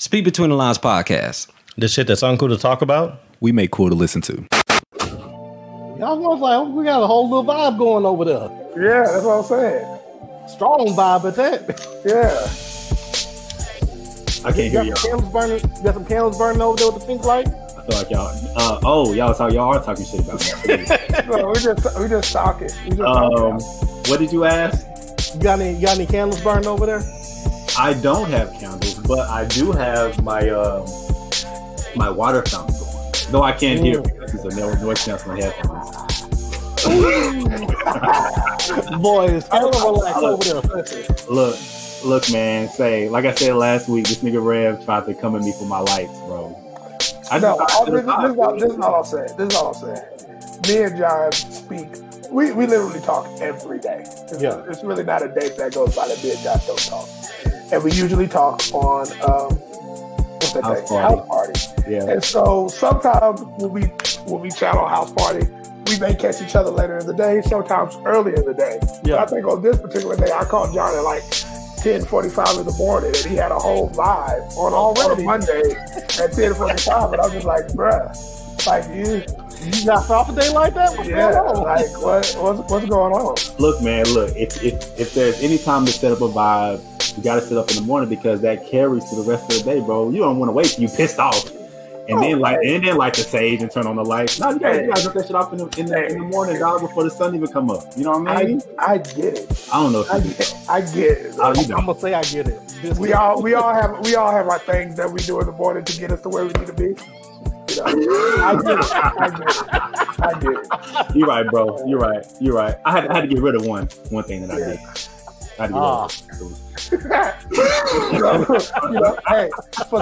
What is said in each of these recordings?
Speak Between the Lines podcast. The shit that's uncool to talk about, we make cool to listen to. Y'all was like, we got a whole little vibe going over there. Yeah, that's what I'm saying. Strong vibe at that. Yeah. I can't hear y'all. You got some candles burning over there with the pink light? I feel like y'all. Y'all are talking shit about me. No, we just talking. What did you ask? You got any candles burning over there? I don't have candles, but I do have my my water fountain going. Though I can't hear it because it's a noise cancel my headphones. Boy, it's over there. Look, man. Like I said last week, this nigga Rev tried to come at me for my lights, bro. This is all I'm saying. Me and John speak. We literally talk every day. It's really not a day that goes by that me and John don't talk. And we usually talk on House Party. Yeah. And so sometimes when we chat on House Party, we may catch each other later in the day, sometimes early in the day. Yeah. But I think on this particular day, I called John at like 10:45 in the morning, and he had a whole vibe on a Monday at 10:45, and I was just like, bruh, like you got off a day like that? What's going on? Like what's going on? Look, man, if there's any time to set up a vibe, you got to set up in the morning because that carries to the rest of the day, bro. You don't want to wait till you pissed off and then light the sage and turn on the lights. No, you guys rip that shit off in the morning, dog, before the sun even come up. You know what I mean? I get it. I don't know. I get it. I'm gonna say I get it. We all have our things that we do in the morning to get us to where we need to be. You know? I get it. You're right, bro. You're right. I had to get rid of one thing that I did. I had to get rid of hey, for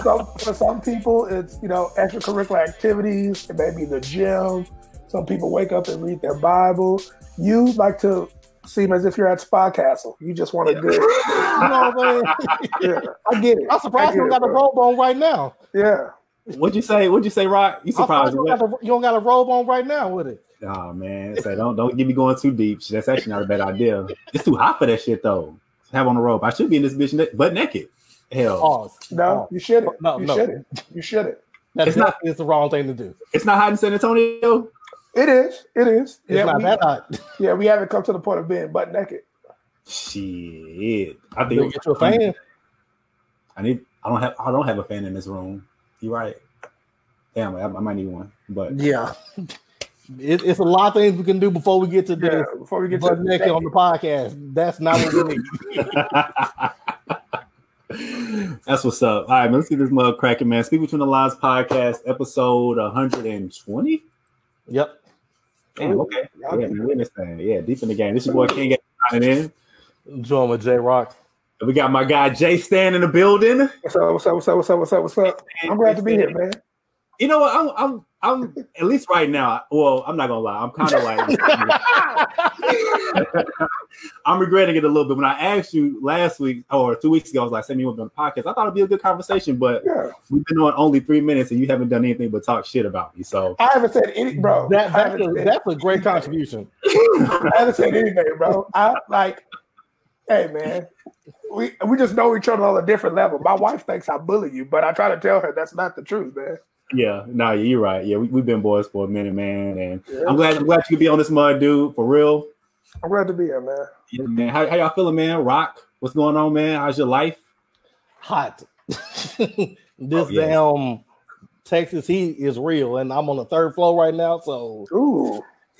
some people, it's extracurricular activities. It may be the gym. Some people wake up and read their Bible. You like to seem as if you're at Spa Castle. You just want to do it. You know what I'm saying? I get it. I'm surprised you don't got a robe on right now. Yeah. What'd you say, Rock? You surprised me? You don't got a robe on right now with it. Oh man, don't get me going too deep. That's actually not a bad idea. It's too hot for that shit though. Have on a robe. I should be in this bitch butt naked. Hell. No, you shouldn't. You shouldn't. It's the wrong thing to do. It's not hot in San Antonio. It is. It's not that hot. Yeah, we haven't come to the point of being butt naked. Shit. I think you get you a fan. I don't have a fan in this room. You're right. Damn, I might need one. But yeah. It's a lot of things we can do before we get to this. Before we get to naked on the podcast. That's not what we need. That's what's up. All right, let's get this mug cracking, man. Speak Between the Lines podcast, episode 120. Yep. Damn, okay. Yeah, man, we understand. Yeah, deep in the game. This is your boy King getting in. Join with J Rock. We got my guy Jay Stan in the building. What's up? I'm glad to be here, man. You know what? I'm at least right now. Well, I'm not gonna lie. I'm kind of like I'm regretting it a little bit. When I asked you last week or 2 weeks ago, I was like, "Send me on the podcast." I thought it'd be a good conversation, but we've been on only 3 minutes, and you haven't done anything but talk shit about me. So I haven't said anything, bro. That's a great contribution. I haven't said anything, bro. Hey, man. We just know each other on a different level. My wife thinks I bully you, but I try to tell her that's not the truth, man. Yeah, no, you're right. Yeah, we've been boys for a minute, man, and I'm glad you could be on this mud, dude. For real. I'm glad to be here, man. Yeah, man. How y'all feeling, man? Rock, what's going on, man? How's your life? Hot. Damn Texas heat is real, and I'm on the 3rd floor right now. So,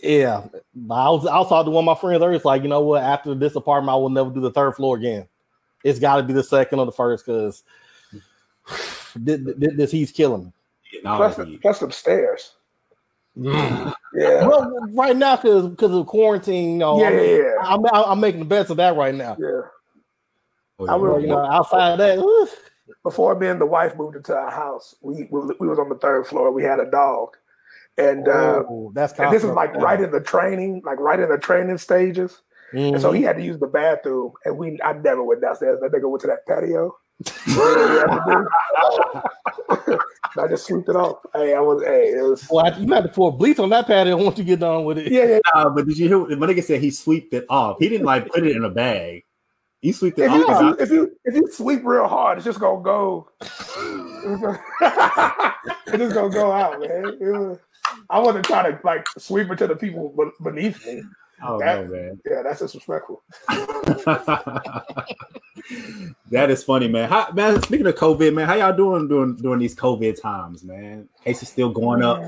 yeah. I was talking to one of my friends earlier. It's like, you know what? After this apartment, I will never do the 3rd floor again. It's got to be the 2nd or the 1st because this heat's killing me. Plus some stairs. Yeah. Well, right now because of quarantine, I'm making the best of that right now. Yeah. Outside of that, before me and the wife moved into our house, we was on the 3rd floor. We had a dog, and and this is like right in the training stages. Mm-hmm. And so he had to use the bathroom, and I never went downstairs. That nigga went to that patio. I just swept it off. It was. Well, you had to pour bleach on that patio once you get done with it. Yeah. But did you hear what my nigga said? He sweeped it off. He didn't put it in a bag. He sweeped it off. If you sweep real hard, it's just gonna go. It just gonna go out, man. I wasn't trying to like sweep it to the people beneath me. Oh no, man. Yeah, that's disrespectful. That is funny, man. Man, speaking of COVID, man, how y'all doing during these COVID times, man? Cases still going up.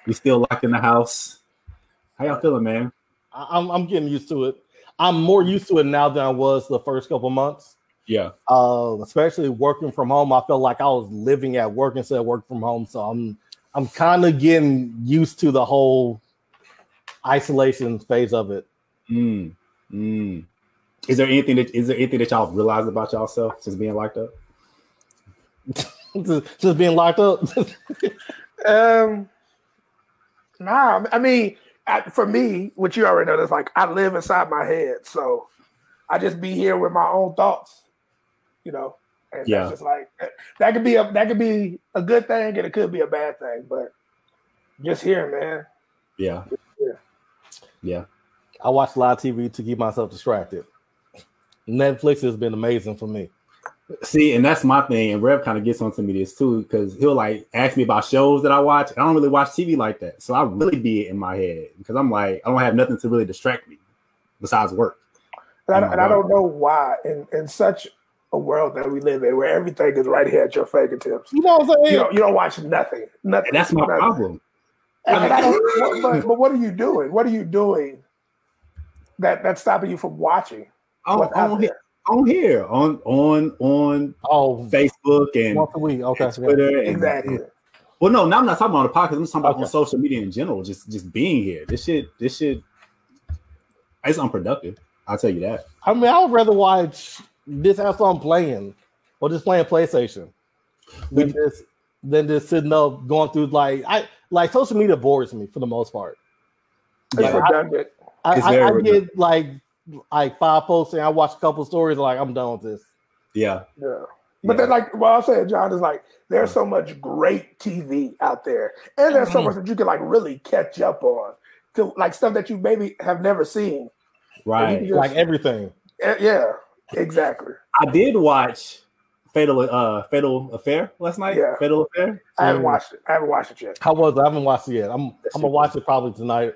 We still locked in the house. How y'all feeling, man? I'm getting used to it. I'm more used to it now than I was the first couple months. Yeah. Especially working from home. I felt like I was living at work instead of working from home. So I'm kind of getting used to the whole isolation phase of it. Is there anything that y'all realized about yourself since being locked up? just being locked up? Nah, I mean, for me, what you already know, that's like I live inside my head, so I just be here with my own thoughts, you know. And that's just like that could be a good thing, and it could be a bad thing, but just here, man. Yeah. I watch a lot of TV to keep myself distracted. Netflix has been amazing for me. See, and that's my thing. And Rev kind of gets onto me this too, because he'll like ask me about shows that I watch. I don't really watch TV like that, so I really be in my head because I'm like I don't have nothing to really distract me besides work. And I don't know why in such a world that we live in, where everything is right here at your fingertips. You know what I'm saying? You don't watch nothing. And that's my problem. But what are you doing? What are you doing that's stopping you from watching? On Facebook and once a week, okay, and Twitter, exactly. Well, no, now I'm not talking about the podcast. I'm just talking about on social media in general. Just being here. This shit, it's unproductive. I'll tell you that. I mean, I would rather watch this have something playing or just playing PlayStation than just sitting up going through like social media bores me for the most part. It's redundant. I get like 5 posts and I watch a couple stories like I'm done with this. Yeah. But then like what I'm saying, John, is like there's so much great TV out there, and there's so much that you can like really catch up on to like stuff that you maybe have never seen. Right. Like everything. Yeah, exactly. I did watch Fatal Affair last night. Yeah. Fatal Affair. I haven't watched it yet. How was it? I haven't watched it yet. I'm gonna watch it probably tonight.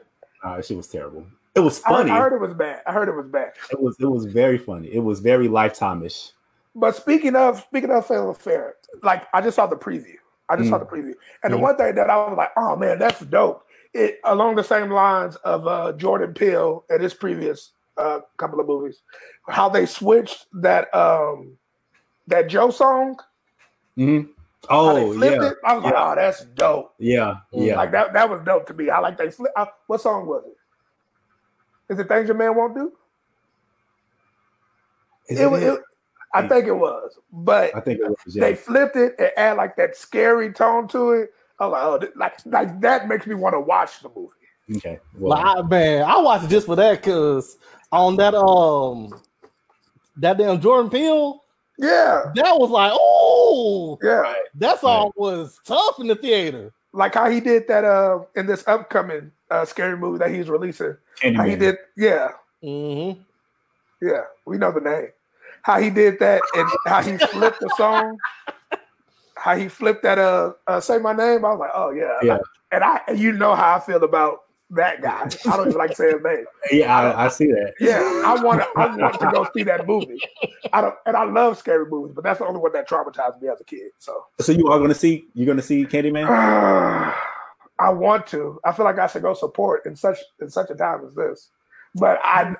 She was terrible. It was funny. I heard it was bad. It was very funny. It was very Lifetime-ish. But speaking of Fatal Affair, like I just saw the preview. And the one thing that I was like, oh man, that's dope. It along the same lines of Jordan Peele and his previous couple of movies, how they switched that Joe song. Mm-hmm. Oh yeah. It. I was like, oh, that's dope. Yeah. Like that was dope to me. I like they flip. What song was it? Is it Things Your Man Won't Do? I think it was, but I think it was, they flipped it and add like that scary tone to it. I'm like, oh, like that makes me want to watch the movie. Okay, well, man, I watched it just for that because on that damn Jordan Peele, that was like, oh, yeah, that song was tough in the theater. Like how he did that in this upcoming scary movie that he's releasing. He did, mm-hmm. Yeah, we know the name. How he did that and how he flipped the song. How he flipped that Say My Name. I was like, oh yeah. And you know how I feel about that guy. I don't even like to say his name. Yeah, I see that. Yeah, I want to go see that movie. I love scary movies, but that's the only one that traumatized me as a kid. So you're gonna see Candyman? I want to. I feel like I should go support in such a time as this. But that's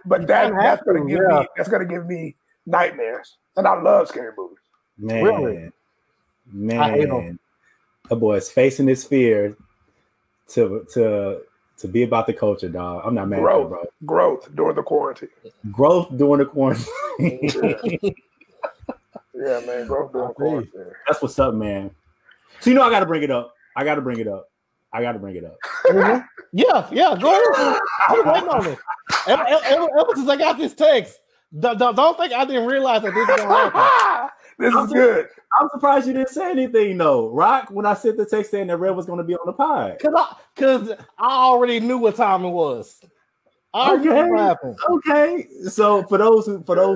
gonna give me nightmares. And I love scary movies. Man, I hate them. The boy is facing his fear to be about the culture, dog. I'm not mad at you, bro. Growth during the quarantine. Yeah, man. Growth during the quarantine. That's what's up, man. So I gotta bring it up. Mm-hmm. Yeah, go ahead. I'm waiting on it. Ever since I got this text, don't think I didn't realize that this is going to happen. This is good. I'm surprised you didn't say anything, though, Rock, when I sent the text saying that Red was going to be on the pod. Because I already knew what time it was. Okay. So for those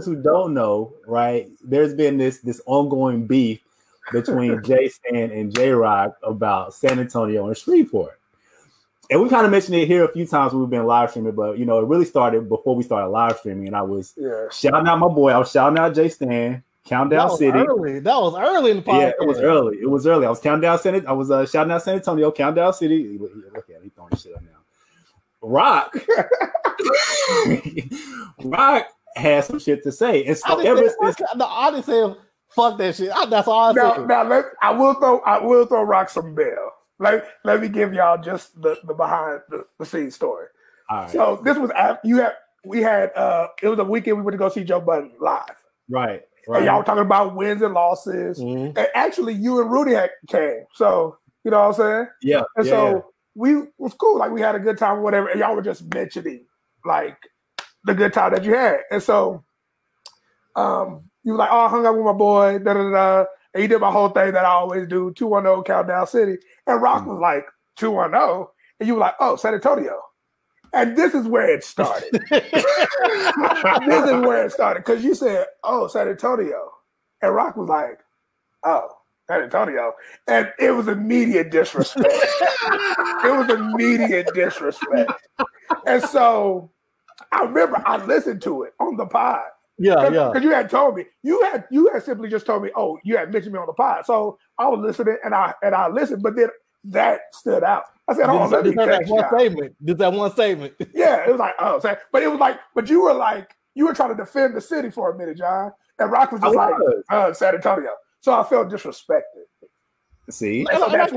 who don't know, right, there's been this ongoing beef between Jay Stan and J Rock about San Antonio and Shreveport. And we kind of mentioned it here a few times when we've been live streaming, but it really started before we started live streaming. And I was shouting out my boy. I was shouting out Jay Stan, Countdown City. That was early in the podcast. Yeah, it was early. I was shouting out San Antonio, Countdown City. Look at him, he's throwing shit up now. Rock has some shit to say. And so I didn't say fuck that shit. That's all I said. Now I will throw Rock some bell. Let me give y'all just the behind the scenes story. All right. So this was after it was a weekend we went to go see Joe Budden live. Right. And y'all were talking about wins and losses. Mm-hmm. And actually you and Rudy came. So you know what I'm saying? Yeah. And so we was cool. Like we had a good time or whatever. And y'all were just mentioning like the good time that you had. And so you were like, oh, I hung out with my boy, da-da-da. And he did my whole thing that I always do, 210 Countdown City. And Rock was like, 210? And you were like, oh, San Antonio. And this is where it started. Because you said, oh, San Antonio. And Rock was like, oh, San Antonio. And it was immediate disrespect. And so I remember I listened to it on the pod. Yeah. Because you had told me, you had simply just told me, oh, you had mentioned me on the pod. So I was listening and I listened, but then that stood out. I said, hold on, let me check that one statement. Yeah, it was like, oh, but you were trying to defend the city for a minute, John. And Rock was just San Antonio. So I felt disrespected. See? So that's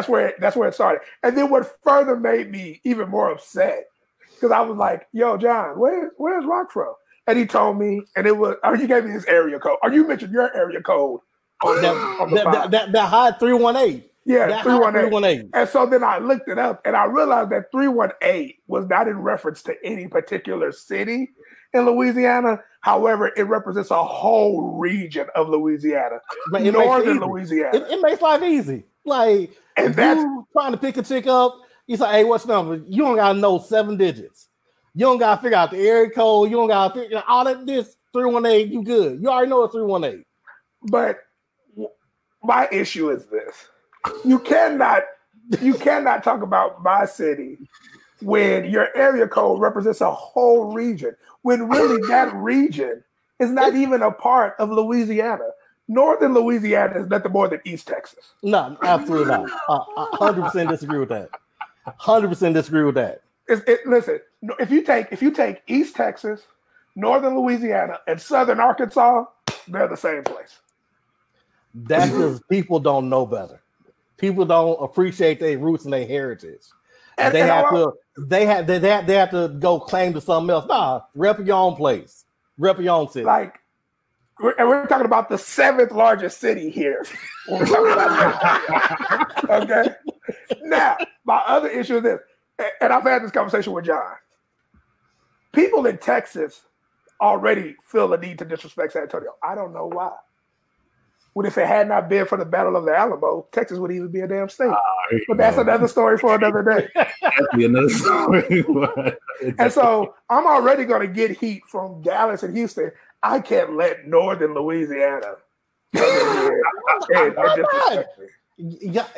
where it started. And then what further made me even more upset, because I was like, yo, John, where's Rock from? And he told me, and it was, you gave me his area code. Or you mentioned your area code on that high 318. Yeah, 318. And so then I looked it up, and I realized that 318 was not in reference to any particular city in Louisiana. However, it represents a whole region of Louisiana, northern Louisiana. It makes life easy. Like, and that's trying to pick a chick up. You say, hey, what's the number? You don't got to know 7 digits. You don't got to figure out the area code. You don't got to figure out all that. This 318, you good. You already know it's 318. But my issue is this. You cannot talk about my city when your area code represents a whole region, when really that region is not even a part of Louisiana. Northern Louisiana is nothing more than East Texas. No, absolutely not. 100% disagree with that. 100% disagree with that. Listen, if you take East Texas, Northern Louisiana, and Southern Arkansas, they're the same place. That's because people don't know better. People don't appreciate their roots and their heritage. And they have to go claim to something else. Nah, rep your own place. Rep your own city. Like, we're talking about the 7th largest city here. We're talking about that. Okay? Now, my other issue is this, and I've had this conversation with John. People in Texas already feel the need to disrespect San Antonio. I don't know why. Well, if it had not been for the Battle of the Alamo, Texas would even be a damn state. But that's another story for another day. That'd be another story. And so I'm already going to get heat from Dallas and Houston. I can't let Northern Louisiana come in here and disrespect me.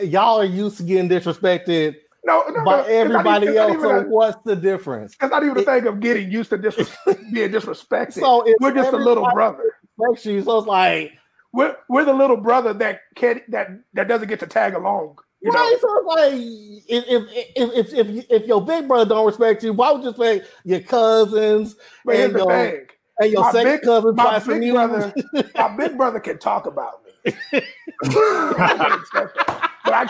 Y'all are used to getting disrespected by everybody else. So what's the difference? It's not even a thing of getting used to being disrespected. So we're just a little brother. So it's like, we're the little brother that doesn't get to tag along. You know? So like, if your big brother don't respect you, why would you say your cousins and your second cousin? My big brother can talk about me, but I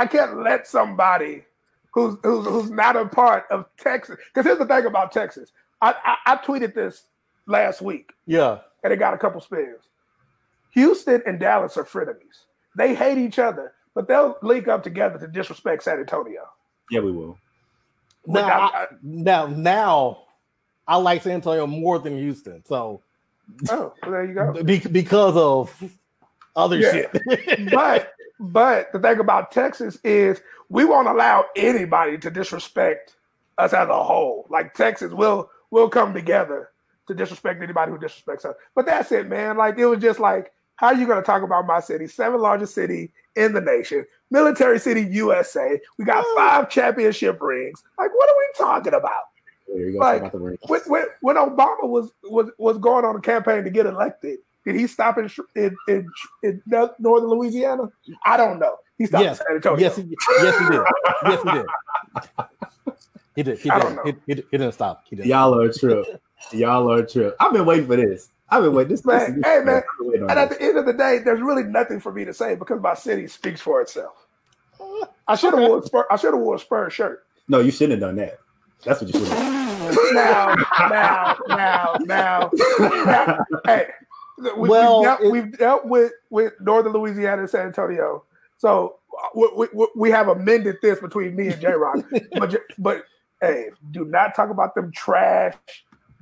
can't let somebody who's not a part of Texas. Because here's the thing about Texas. I tweeted this last week. Yeah, and it got a couple spins. Houston and Dallas are frenemies. They hate each other, but they'll link up together to disrespect San Antonio. Yeah, we will. Now, I like San Antonio more than Houston. So, well, there you go. Because of other shit. but the thing about Texas is we won't allow anybody to disrespect us as a whole. Like Texas will come together to disrespect anybody who disrespects us. But that's it, man. Like, it was just like, How are you going to talk about my city, 7th largest city in the nation, military city USA? We got 5 championship rings. Like, what are we talking about? Like, when Obama was going on a campaign to get elected, did he stop in northern Louisiana? I don't know. He stopped in San Antonio. Yes, he did. Yes, he did. He did. He didn't stop. Y'all are a trip. Y'all are a trip. I've been waiting for this. I've been waiting. Hey, man. And at the end of the day, there's really nothing for me to say because my city speaks for itself. I should have worn a Spurs shirt. No, you shouldn't have done that. That's what you should have. Now. Hey, we've dealt with Northern Louisiana and San Antonio, so we have amended this between me and J-Rock. but hey, do not talk about them trash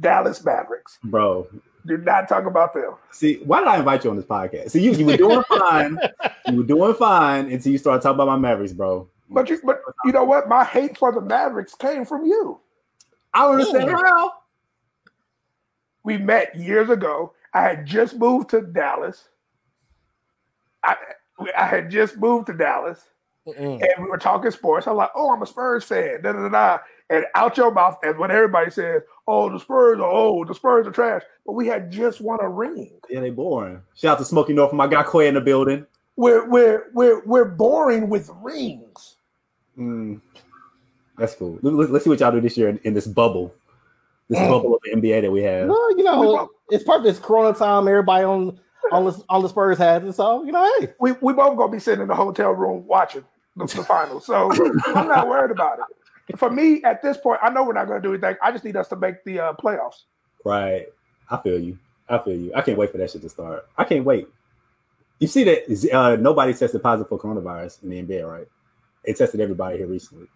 Dallas Mavericks, bro. Do not talk about them. See, why did I invite you on this podcast? See, you were doing fine. You were doing fine until you started talking about my Mavericks, bro. But you know what? My hate for the Mavericks came from you. I don't understand how. We met years ago. I had just moved to Dallas. I had just moved to Dallas, and we were talking sports. I'm like, "Oh, I'm a Spurs fan." Da da da. And out your mouth, and when everybody says, "Oh, the Spurs are trash," but we had just won a ring. Yeah, they boring. Shout out to Smokey North, my guy Quay in the building. We're boring with rings. That's cool. Let's see what y'all do this year in this bubble. This bubble of the NBA that we have. Well, it's perfect. It's Corona time. Everybody on the Spurs has it. So, hey. We both going to be sitting in the hotel room watching the finals. So I'm not worried about it. For me, at this point, I know we're not going to do anything. I just need us to make the playoffs. Right. I feel you. I can't wait for that shit to start. I can't wait. You see that nobody tested positive for coronavirus in the NBA, right? It tested everybody here recently.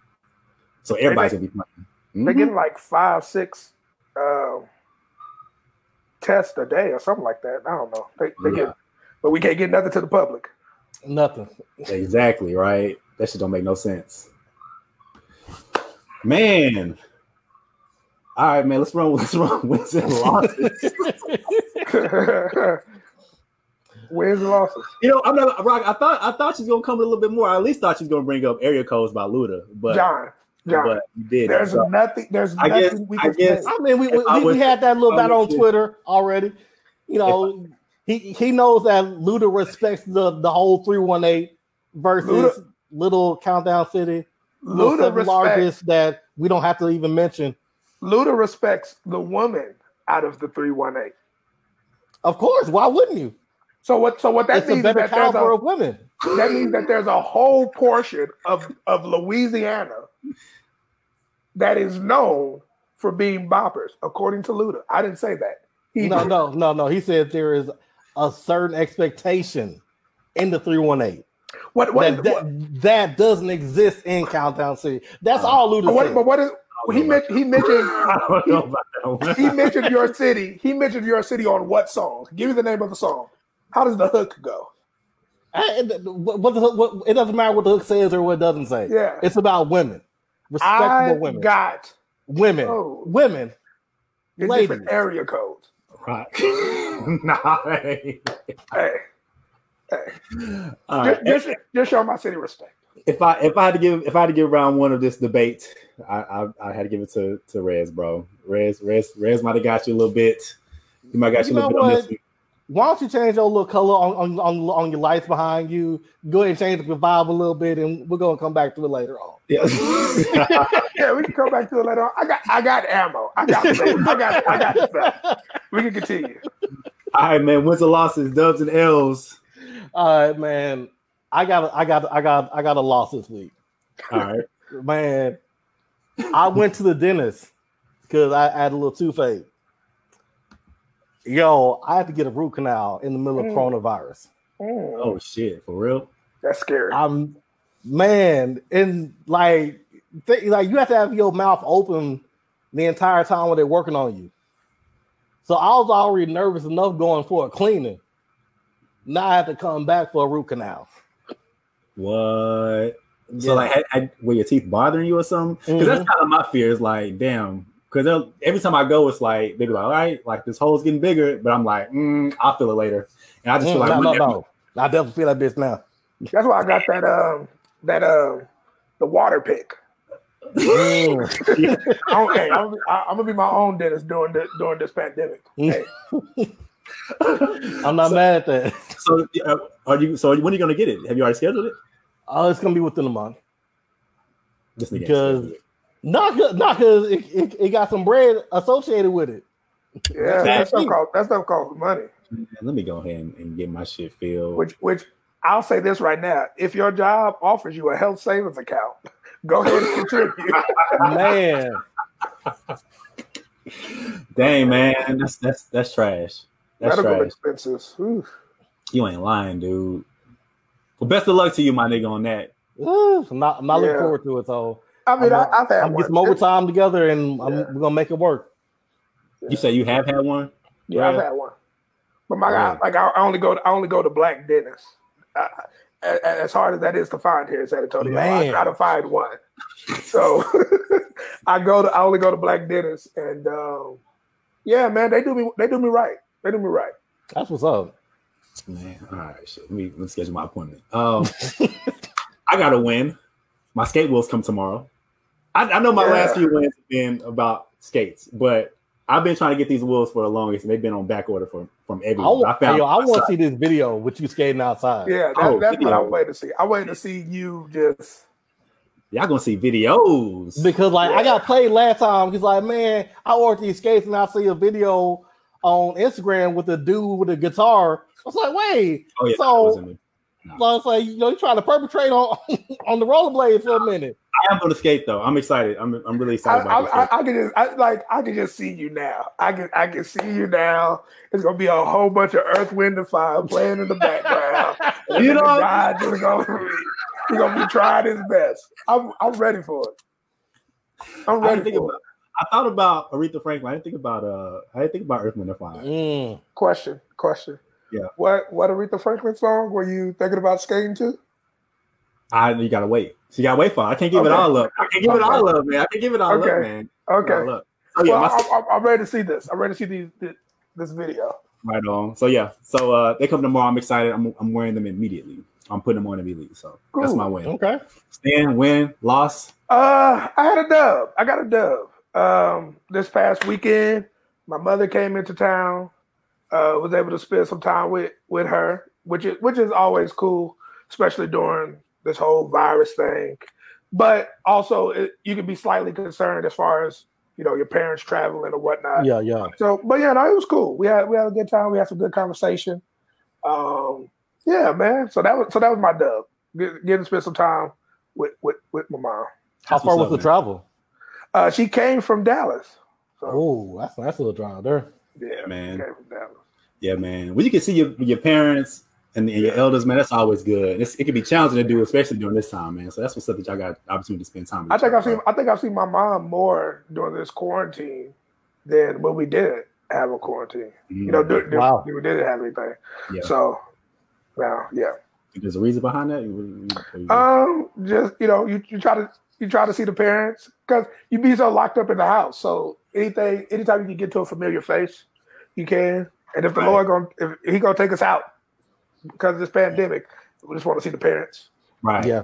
So everybody's going to be playing. They're getting like 5-6 tests a day or something like that. I don't know. But we can't get nothing to the public. Nothing. Exactly, right? That shit don't make no sense. Man. All right, man. Let's run wins and losses. Wins and losses. I'm not Rock. I thought she was gonna come a little bit more. I at least thought she was gonna bring up area codes by Luda, but John, but you did. There's nothing. There's nothing we can say. I mean, we had that little battle on Twitter already. He knows that Luda respects the whole 318 versus little countdown city. Luda the largest that we don't have to even mention. Luda respects the woman out of the 318. Of course, why wouldn't you? So what that means is that there's of women. That means that there's a whole portion of Louisiana that is known for being boppers, according to Luda. I didn't say that. No. He said there is a certain expectation in the 318. That doesn't exist in Countdown City. That's all Luda said. But what is he mentioned your city. He mentioned your city on what song? Give me the name of the song. How does the hook go? It doesn't matter what the hook says or what it doesn't say. Yeah. It's about women. Respectable women. Women. In ladies. Different area codes. Right. Hey. Just show my city respect. If I had to give round one of this debate, I had to give it to Rez, bro. Rez might have got you a little bit. He might got you a little bit on this one. Why don't you change your little color on your lights behind you? Go ahead and change the vibe a little bit, and we're gonna come back to it later on. Yeah, yeah, we can come back to it later on. I got ammo. I got stuff. We can continue. All right, man. Wins and losses, dubs and L's. All right, man. I got a loss this week. All right, man. I went to the dentist because I had a little toothache. Yo, I had to get a root canal in the middle of coronavirus. Oh shit, for real? That's scary. And like you have to have your mouth open the entire time when they're working on you. So I was already nervous enough going for a cleaning. Now I have to come back for a root canal. What? So like, were your teeth bothering you or something? Because that's kind of my fear. Is like, damn, because every time I go, it's like they be like, all right, like this hole's getting bigger, but I'm like, I'll feel it later, and I just feel like no. I definitely feel like this now. That's why I got the water pick. I'm gonna be my own dentist during this pandemic. Hey. I'm not mad at that. So when are you gonna get it? Have you already scheduled it? It's gonna be within a month. Because it got some bread associated with it. Yeah, that stuff costs money. Man, let me go ahead and get my shit filled. Which I'll say this right now: if your job offers you a health savings account, go ahead and contribute. Man, dang man, that's trash. That's medical trash. Expenses. Oof. You ain't lying, dude. Well, best of luck to you, my nigga, on that. I'm not looking forward to it. So I mean, I've had I'm get some overtime together, and we're gonna make it work. You say you have had one? Yeah, I've had one. But my guy, like I only go to black dentists. As hard as that is to find here in San Antonio, I try to find one. So I only go to black dentists, and yeah, man, they do me right. They do me right. That's what's up, man. All right, shit. Let me schedule my appointment. I gotta win. My skate wheels come tomorrow. I know my last few wins have been about skates, but I've been trying to get these wheels for the longest, and they've been on back order from everyone. I want to see this video with you skating outside. Yeah, that's what I'm waiting to see. I'm waiting to see you just. Y'all gonna see videos because I got played last time. He's like, man, I ordered these skates, and I see a video on Instagram with a dude with a guitar. I was like, wait, so it's like you're trying to perpetrate on the rollerblades for a minute. I am going to skate though. I'm excited. I'm really excited about this. I can just see you now. I can see you now. It's gonna be a whole bunch of Earth, Wind, and Fire playing in the background. You know, he's gonna be trying his best. I'm ready for it. I'm ready for it. I thought about Aretha Franklin. I didn't think about Earth, Wind, and Fire. Question. Yeah. What Aretha Franklin song were you thinking about skating to? You gotta wait. So you gotta wait for it. I can't give it all up. I can't give it all up, man. I can't give it all up, man. Okay. So yeah, I'm ready to see this. I'm ready to see this video. Right on. So yeah. So they come tomorrow. I'm excited. I'm wearing them immediately. I'm putting them on immediately. So that's my win. Okay. Stand, win, loss. I had a dub. I got a dub. This past weekend, my mother came into town. Was able to spend some time with her, which is always cool, especially during this whole virus thing. But also, you can be slightly concerned as far as your parents traveling or whatnot. Yeah. So, but yeah, no, it was cool. We had a good time. We had some good conversation. Yeah, man. So that was my dub. Getting to spend some time with my mom. How far was the travel? She came from Dallas. So. Oh, that's a little drive there. Yeah, man. She came from Dallas. Yeah, man. Well, you can see your parents and your elders, man. That's always good. It can be challenging to do, especially during this time, man. So that's what's up that y'all got opportunity to spend time with. I think I've seen my mom more during this quarantine than when we didn't have a quarantine. Wow. We didn't have anything. Yeah. So, well, yeah. There's a reason behind that. Just you try to see the parents because you be so locked up in the house. So anytime you can get to a familiar face, you can. And if the Lord if he gonna take us out because of this pandemic, we just want to see the parents. Right. Yeah.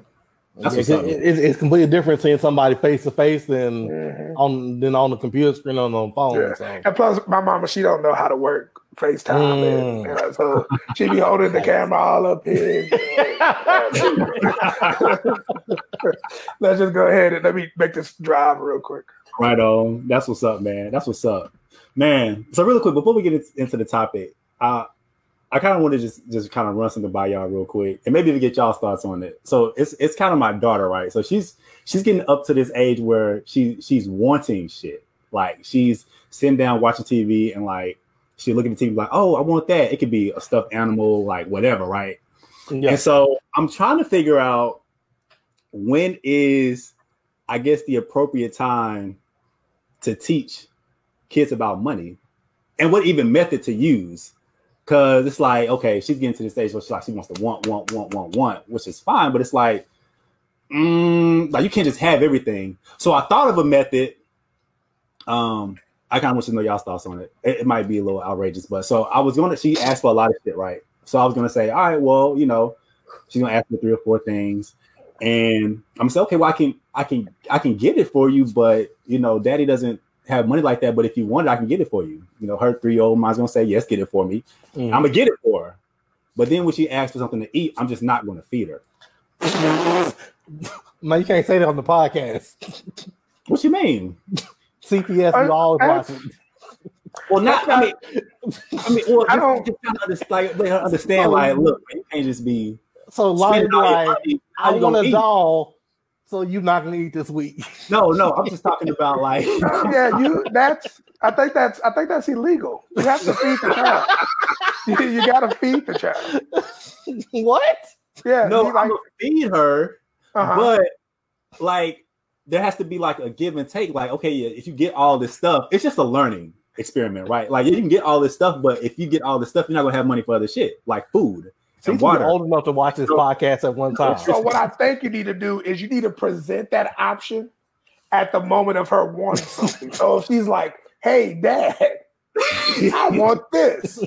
It's completely different seeing somebody face to face than on the computer screen on the phone. Yeah. So. And plus, my mama, she don't know how to work FaceTime, and so she be holding the camera all up here. Let's just go ahead and let me make this drive real quick. Right on. That's what's up, man. That's what's up. Man, so really quick, before we get into the topic, I kind of want to just kind of run something by y'all real quick, and maybe to get y'all's thoughts on it. So it's kind of my daughter, right? So she's getting up to this age where she's wanting shit. Like she's sitting down watching TV and like she's looking at TV like, oh, I want that. It could be a stuffed animal, like whatever, right? Yeah. And so I'm trying to figure out when is, I guess, the appropriate time to teach kids about money and what even method to use. Cause it's like, okay, she's getting to the stage where she wants to want, which is fine, but it's like you can't just have everything. So I thought of a method I kind of want to know y'all's thoughts on it. It might be a little outrageous, but so she asked for a lot of shit, right? So I was gonna say, all right, well, she's gonna ask for 3 or 4 things, and I'm gonna say, okay, well, I can get it for you, but Daddy doesn't have money like that. But if you want it, I can get it for you. Her 3-year-old mind's gonna say, yes, get it for me. I'm gonna get it for her. But then when she asks for something to eat, I'm just not gonna feed her. Man, you can't say that on the podcast. What you mean? CPS, you always watch it. Well, I don't understand. Like, look, man, you can't just be. So, like, I want a doll, so you're not gonna eat this week. No, I'm just talking about like. I think that's illegal. You have to feed the child. You gotta feed the child. What? Yeah. No, I'm gonna feed her, but like. There has to be like a give and take. Like, okay, if you get all this stuff, it's just a learning experiment, right? Like, you can get all this stuff, but if you get all this stuff, you're not gonna have money for other shit like food and water. You're old enough to watch this podcast at one time. So what I think you need to do is you need to present that option at the moment of her wanting something. So if she's like, "Hey, Dad, I want this,"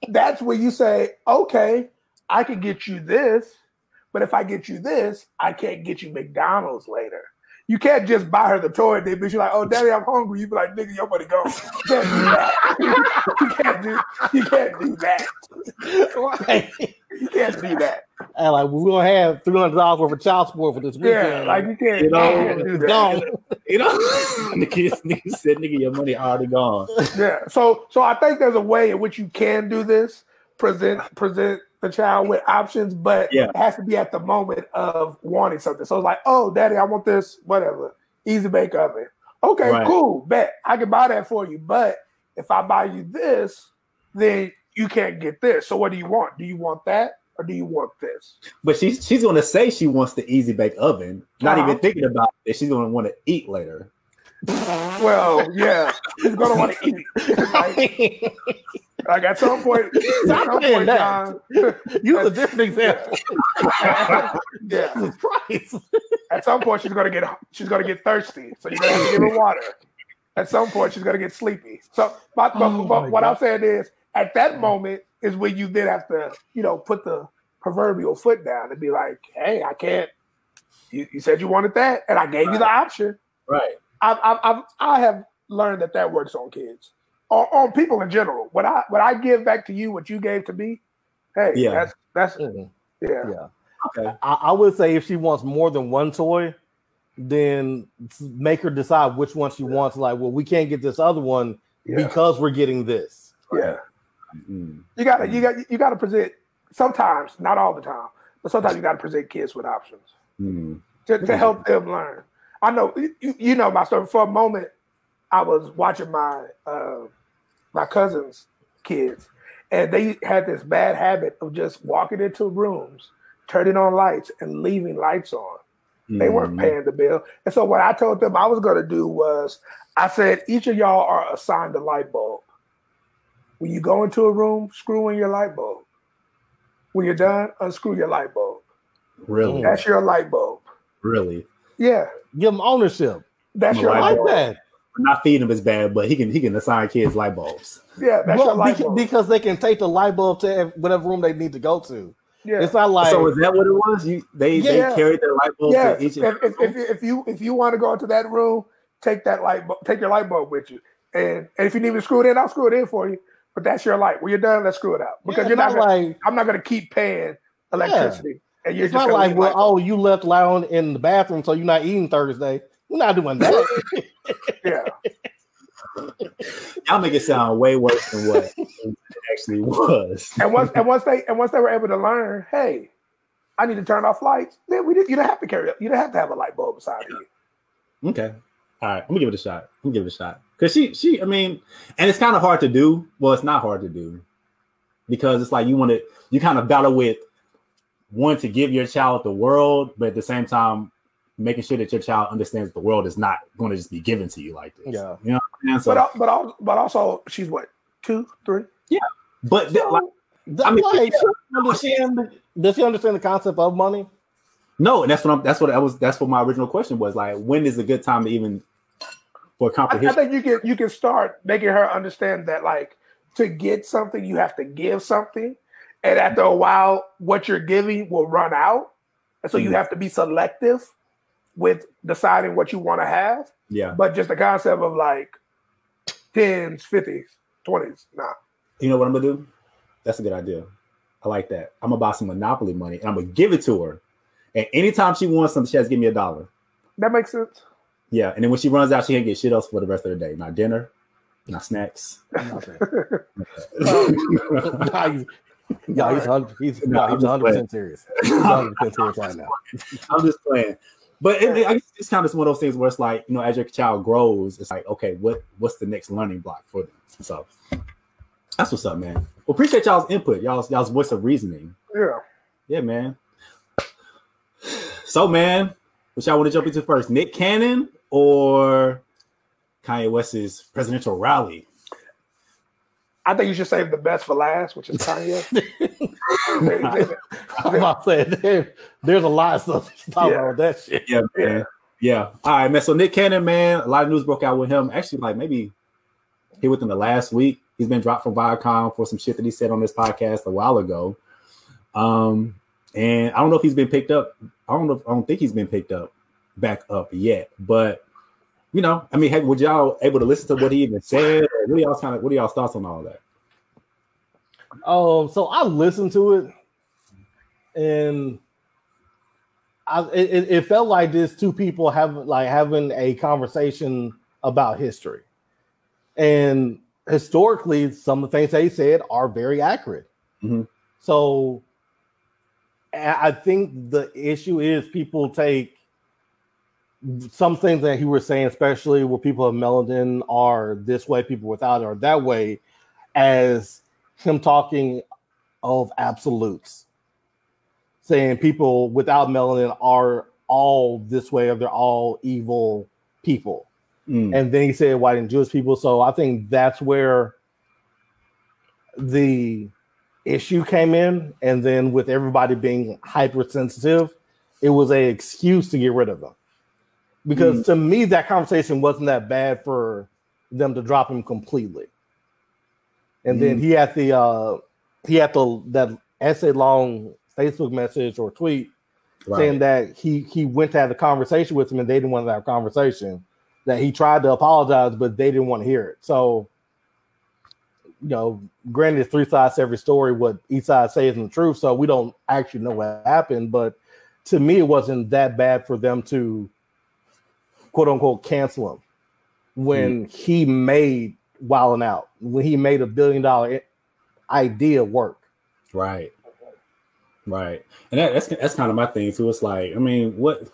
that's where you say, "Okay, I can get you this, but if I get you this, I can't get you McDonald's later." You can't just buy her the toy and then be like, "Oh, Daddy, I'm hungry." You be like, "Nigga, your money gone." You can't do that. You can't do that. Right. You can't do that. And like, we're gonna have $300 worth of child support for this weekend. Yeah, like you can't do that. Nigga said, "Nigga, your money already gone." Yeah. So I think there's a way in which you can do this. Present the child with options, but it has to be at the moment of wanting something. So it's like, "Oh, Daddy, I want this, whatever, easy bake oven." Okay, cool, bet I can buy that for you. But if I buy you this, then you can't get this. So what do you want? Do you want that or do you want this? But she's going to say she wants the easy bake oven, not even thinking about that she's going to want to eat later. Well, yeah, she's going to want to eat. Like at some point, John, use a different example. Yeah, at some point she's gonna get thirsty, so you're gonna have to give her water. At some point she's gonna get sleepy. So, but what I'm saying is, at that moment is when you then have to, put the proverbial foot down and be like, "Hey, I can't. You said you wanted that, and I gave you the option." Right. I have learned that works on kids. On people in general. What I give back to you, what you gave to me, hey, that's yeah. Okay. I would say if she wants more than one toy, then make her decide which one she wants. Like, well, we can't get this other one because we're getting this. Yeah. Mm-hmm. You gotta present sometimes, not all the time, but sometimes you gotta present kids with options to help them learn. I know you know my story. For a moment, I was watching my cousin's kids, and they had this bad habit of just walking into rooms, turning on lights, and leaving lights on. They weren't paying the bill. And so what I told them I was going to do was, I said, each of y'all are assigned a light bulb. When you go into a room, screw in your light bulb. When you're done, unscrew your light bulb. Really? That's your light bulb. Really? Yeah. Give them ownership. That's your light bulb. That. Not feeding them is bad, but he can assign kids light bulbs. Yeah, that's your light bulb. Because they can take the light bulb to whatever room they need to go to. Yeah. It's not like, so is that what it was? They carried their light bulb to each. If you want to go into that room, take your light bulb with you. And if you need me to screw it in, I'll screw it in for you. But that's your light. When you're done, let's screw it out. Because I'm not gonna keep paying electricity. And you're it's not like, well, you left light on in the bathroom, so you're not eating Thursday. We're not doing that. Yeah. Y'all make it sound way worse than what it actually was. And once they were able to learn, hey, I need to turn off lights, then you don't have to have a light bulb beside you. Okay. All right. I'm gonna give it a shot. Because she, I mean, and it's kind of hard to do. Well, it's not hard to do because it's like you kind of battle with wanting to give your child the world, but at the same time, making sure that your child understands that the world is not going to just be given to you like this. Yeah. You know what I mean? So, but also she's what, 2, 3? Yeah. But does she understand the concept of money? No, and that's what my original question was. Like, when is a good time to even for comprehension. I think you can start making her understand that, like, to get something, you have to give something. And after a while, what you're giving will run out. And so you have to be selective with deciding what you want to have. Yeah. But just the concept of like 10s, 50s, 20s, nah. You know what I'm going to do? That's a good idea. I like that. I'm going to buy some Monopoly money and I'm going to give it to her. And anytime she wants something, she has to give me $1. That makes sense. Yeah. And then when she runs out, she can't get shit else for the rest of the day. Not dinner, not snacks. Nothing. He's 100% serious. He's 100% serious right now. I'm just playing. But I guess it's kind of one of those things where it's like, you know, as your child grows, it's like, okay, what's the next learning block for them? So that's what's up, man. Well, appreciate y'all's input, y'all's voice of reasoning. Yeah, man. So, man, which y'all want to jump into first, Nick Cannon or Kanye West's presidential rally? I think you should save the best for last, which is Kanye. I'm about to say, there's a lot of stuff to talk about that shit. Yeah, man. Yeah. All right, man. So Nick Cannon, man, a lot of news broke out with him. Actually, like maybe here within the last week, he's been dropped from Viacom for some shit that he said on this podcast a while ago. And I don't know if he's been picked up. I don't think he's been picked up back up yet. But you know, I mean, would y'all able to listen to what he even said? Or what are y'all's thoughts on all that? So I listened to it, and it felt like this two people having a conversation about history, and historically, some of the things they said are very accurate. Mm-hmm. So I think the issue is people take some things that he was saying, especially where people of melanin are this way, people without are that way, as him talking of absolutes, saying people without melanin are all this way or they're all evil people. And then he said white and Jewish people. So I think that's where the issue came in. And then with everybody being hypersensitive, it was an excuse to get rid of them. Because to me, that conversation wasn't that bad for them to drop him completely. And then he had that essay long Facebook message or tweet saying that he went to have a conversation with him and they didn't want to have a conversation. That he tried to apologize, but they didn't want to hear it. So, you know, granted, 3 sides to every story. What each side says isn't the truth, so we don't actually know what happened. But to me, it wasn't that bad for them to quote unquote cancel him when he made Wildin' Out, when he made $1 billion idea work. Right. And that's kind of my thing too. It's like, I mean, what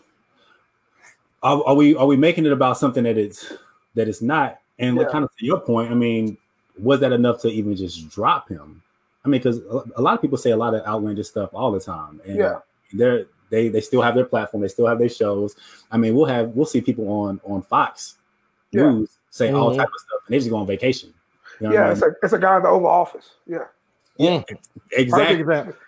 are we making it about something that it's not? And like, kind of to your point, I mean, was that enough to even just drop him? I mean, because a lot of people say a lot of outlandish stuff all the time, and they still have their platform, they still have their shows. I mean, we'll see people on Fox News say all type of stuff, and they just go on vacation. You know it's a guy in the Oval Office. Yeah, exactly.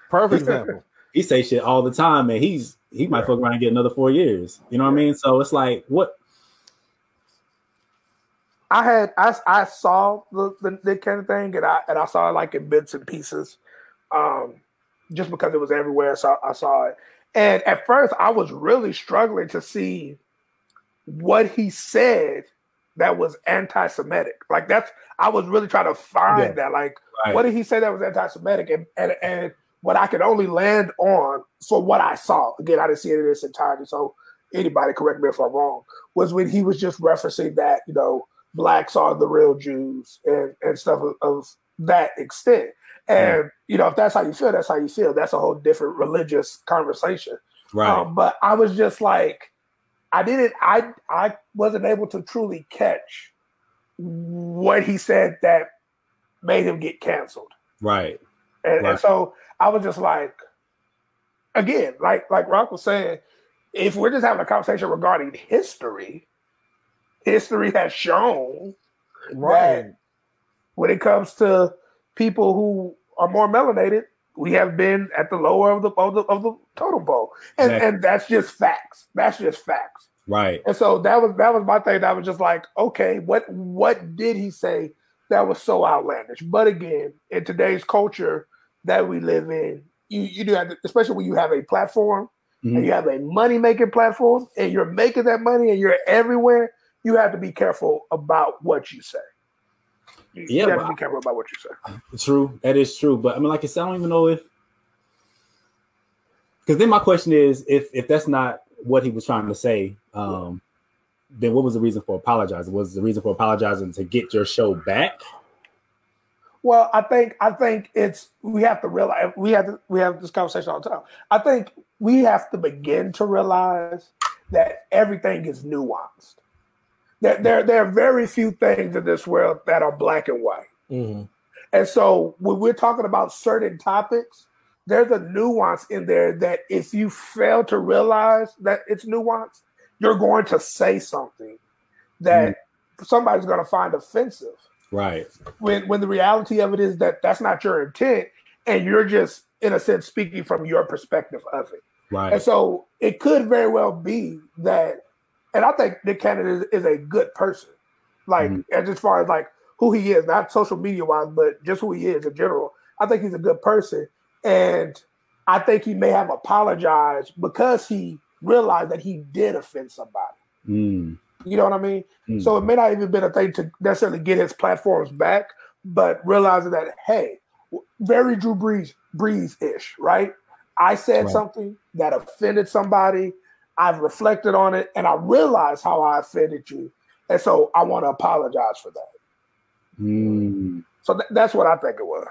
Perfect example. He say shit all the time, man. He might fuck around and get another 4 years. You know what I mean? So it's like, what? I saw the Nick Cannon thing, and I saw it like in bits and pieces, just because it was everywhere. So I saw it, and at first I was really struggling to see what he said that was anti-Semitic. Like I was really trying to find that. Like, what did he say that was anti-Semitic? And what I could only land on for what I saw, again, I didn't see it in its entirety, so anybody correct me if I'm wrong, was when he was just referencing that, you know, blacks are the real Jews and stuff of that extent. And, you know, if that's how you feel, that's how you feel. That's a whole different religious conversation. Right. But I was just like, I wasn't able to truly catch what he said that made him get canceled. Right. And so I was just like, again, like Rock was saying, if we're just having a conversation regarding history has shown that when it comes to people who are more melanated, we have been at the lower of the totem pole, and that's just facts. That's just facts. Right. And so that was my thing. That was just like, okay, what did he say that was so outlandish? But again, in today's culture that we live in, you do have to, especially when you have a platform and you have a money-making platform and you're making that money and you're everywhere, you have to be careful about what you say. You have to be careful about what you say. True. That is true. But I mean, like I said, I don't even know if, because then my question is, if that's not what he was trying to say, then what was the reason for apologizing? Was the reason for apologizing to get your show back? Well, I think it's, we have to realize, we have this conversation all the time. I think we have to begin to realize that everything is nuanced. There are very few things in this world that are black and white. Mm-hmm. And so when we're talking about certain topics, there's a nuance in there that if you fail to realize that it's nuanced, you're going to say something that somebody's going to find offensive. Right. When the reality of it is that that's not your intent, and you're just, in a sense, speaking from your perspective of it. Right. And so it could very well be that, and I think Nick Cannon is a good person. Like, as far as like who he is, not social media wise, but just who he is in general. I think he's a good person. And I think he may have apologized because he realized that he did offend somebody. You know what I mean? So it may not even been a thing to necessarily get his platforms back, but realizing that, hey, very Drew Brees-ish, right? I said something that offended somebody. I've reflected on it, and I realized how I offended you. And so I want to apologize for that. So that's what I think it was.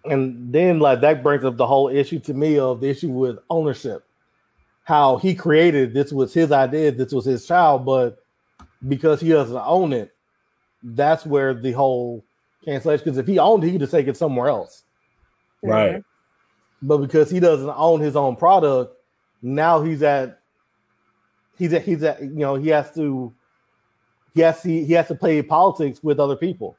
And then, like, that brings up the whole issue to me of the issue with ownership. How he created, this was his idea, this was his child, but because he doesn't own it, that's where the whole cancellation, because if he owned it, he could just take it somewhere else. Right. But because he doesn't own his own product, now he's at you know, he has to play politics with other people.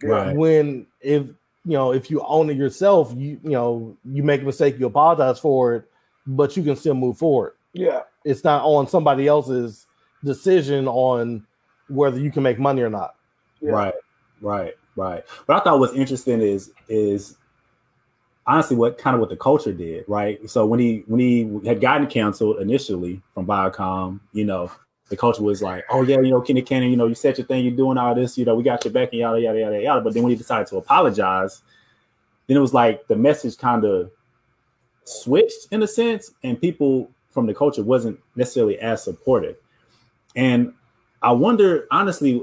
Right. When if you own it yourself, you make a mistake, you apologize for it, but you can still move forward. Yeah. It's not on somebody else's decision on whether you can make money or not. Yeah. Right. What I thought was interesting is honestly what the culture did, right? So when he had gotten canceled initially from Viacom, the culture was like, oh yeah, Kenny Cannon, you said your thing, you're doing all this, we got your back and yada yada yada yada. But then when he decided to apologize, then it was like the message kind of switched in a sense, and people from the culture wasn't necessarily as supportive. And I wonder honestly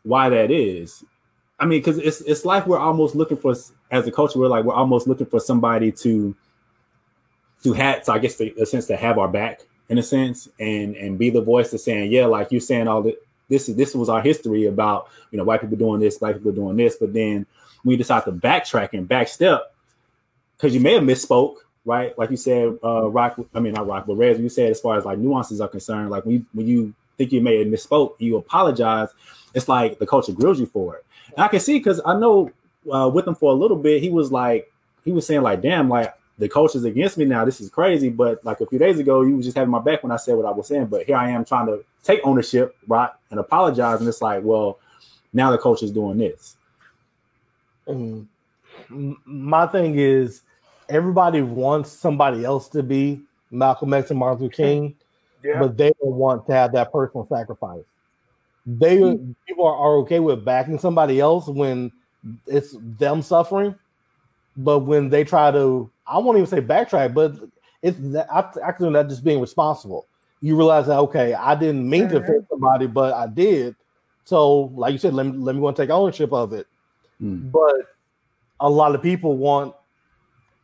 why that is. I mean, because it's like we're almost looking for, as a culture, we're almost looking for somebody to have, so I guess the sense to have our back in a sense, and be the voice of saying, yeah, like you're saying all this was our history about, white people doing this, black people doing this, but then we decide to backtrack and backstep because you may have misspoke, right? Like you said, not Rock, but Rez, you said as far as like nuances are concerned, like when you think you may have misspoke, you apologize. It's like the culture grills you for it. And I can see, because I know with him for a little bit, he was saying like, damn, like the culture's against me now. This is crazy. But like a few days ago, you was just having my back when I said what I was saying. But here I am trying to take ownership, right, and apologize. And it's like, well, now the culture's doing this. My thing is, everybody wants somebody else to be Malcolm X and Martin Luther King, but they don't want to have that personal sacrifice. People are okay with backing somebody else when it's them suffering, but when they try to, I won't even say backtrack, but it's I consider that just being responsible. You realize that, okay, I didn't mean to offend somebody, but I did. So, like you said, let me want to take ownership of it. But a lot of people want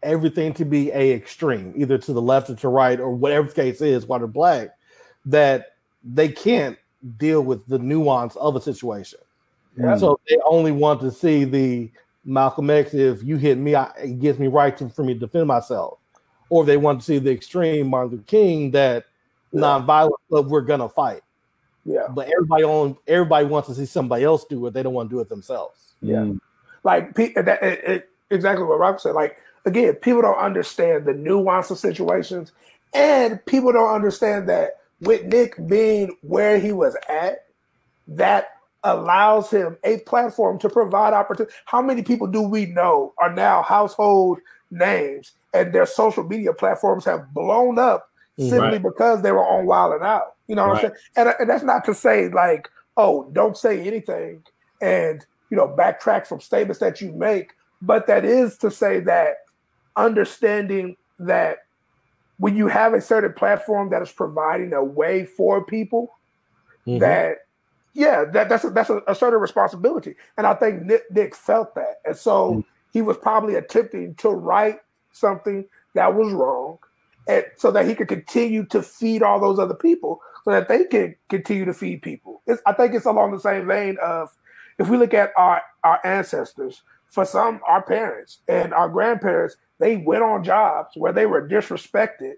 everything to be a extreme, either to the left or to right, or whatever the case is, white or black, that they can't deal with the nuance of a situation. So they only want to see the Malcolm X, if you hit me, it gives me right for me to defend myself. Or they want to see the extreme Martin Luther King, that non-violent, but we're gonna fight. But everybody wants to see somebody else do it. They don't want to do it themselves. Like exactly what Rock said. Like, again, people don't understand the nuance of situations, and people don't understand that with Nick being where he was at, that allows him a platform to provide opportunity. How many people do we know are now household names and their social media platforms have blown up simply because they were on Wild 'N Out? You know what I'm saying? And that's not to say like, oh, don't say anything and, you know, backtrack from statements that you make. But that is to say that understanding that when you have a certain platform that is providing a way for people, that's a certain responsibility. And I think Nick felt that. And so he was probably attempting to right something that was wrong, and so that he could continue to feed all those other people so that they can continue to feed people. I think it's along the same vein of, if we look at our ancestors, for some, our parents and our grandparents, they went on jobs where they were disrespected,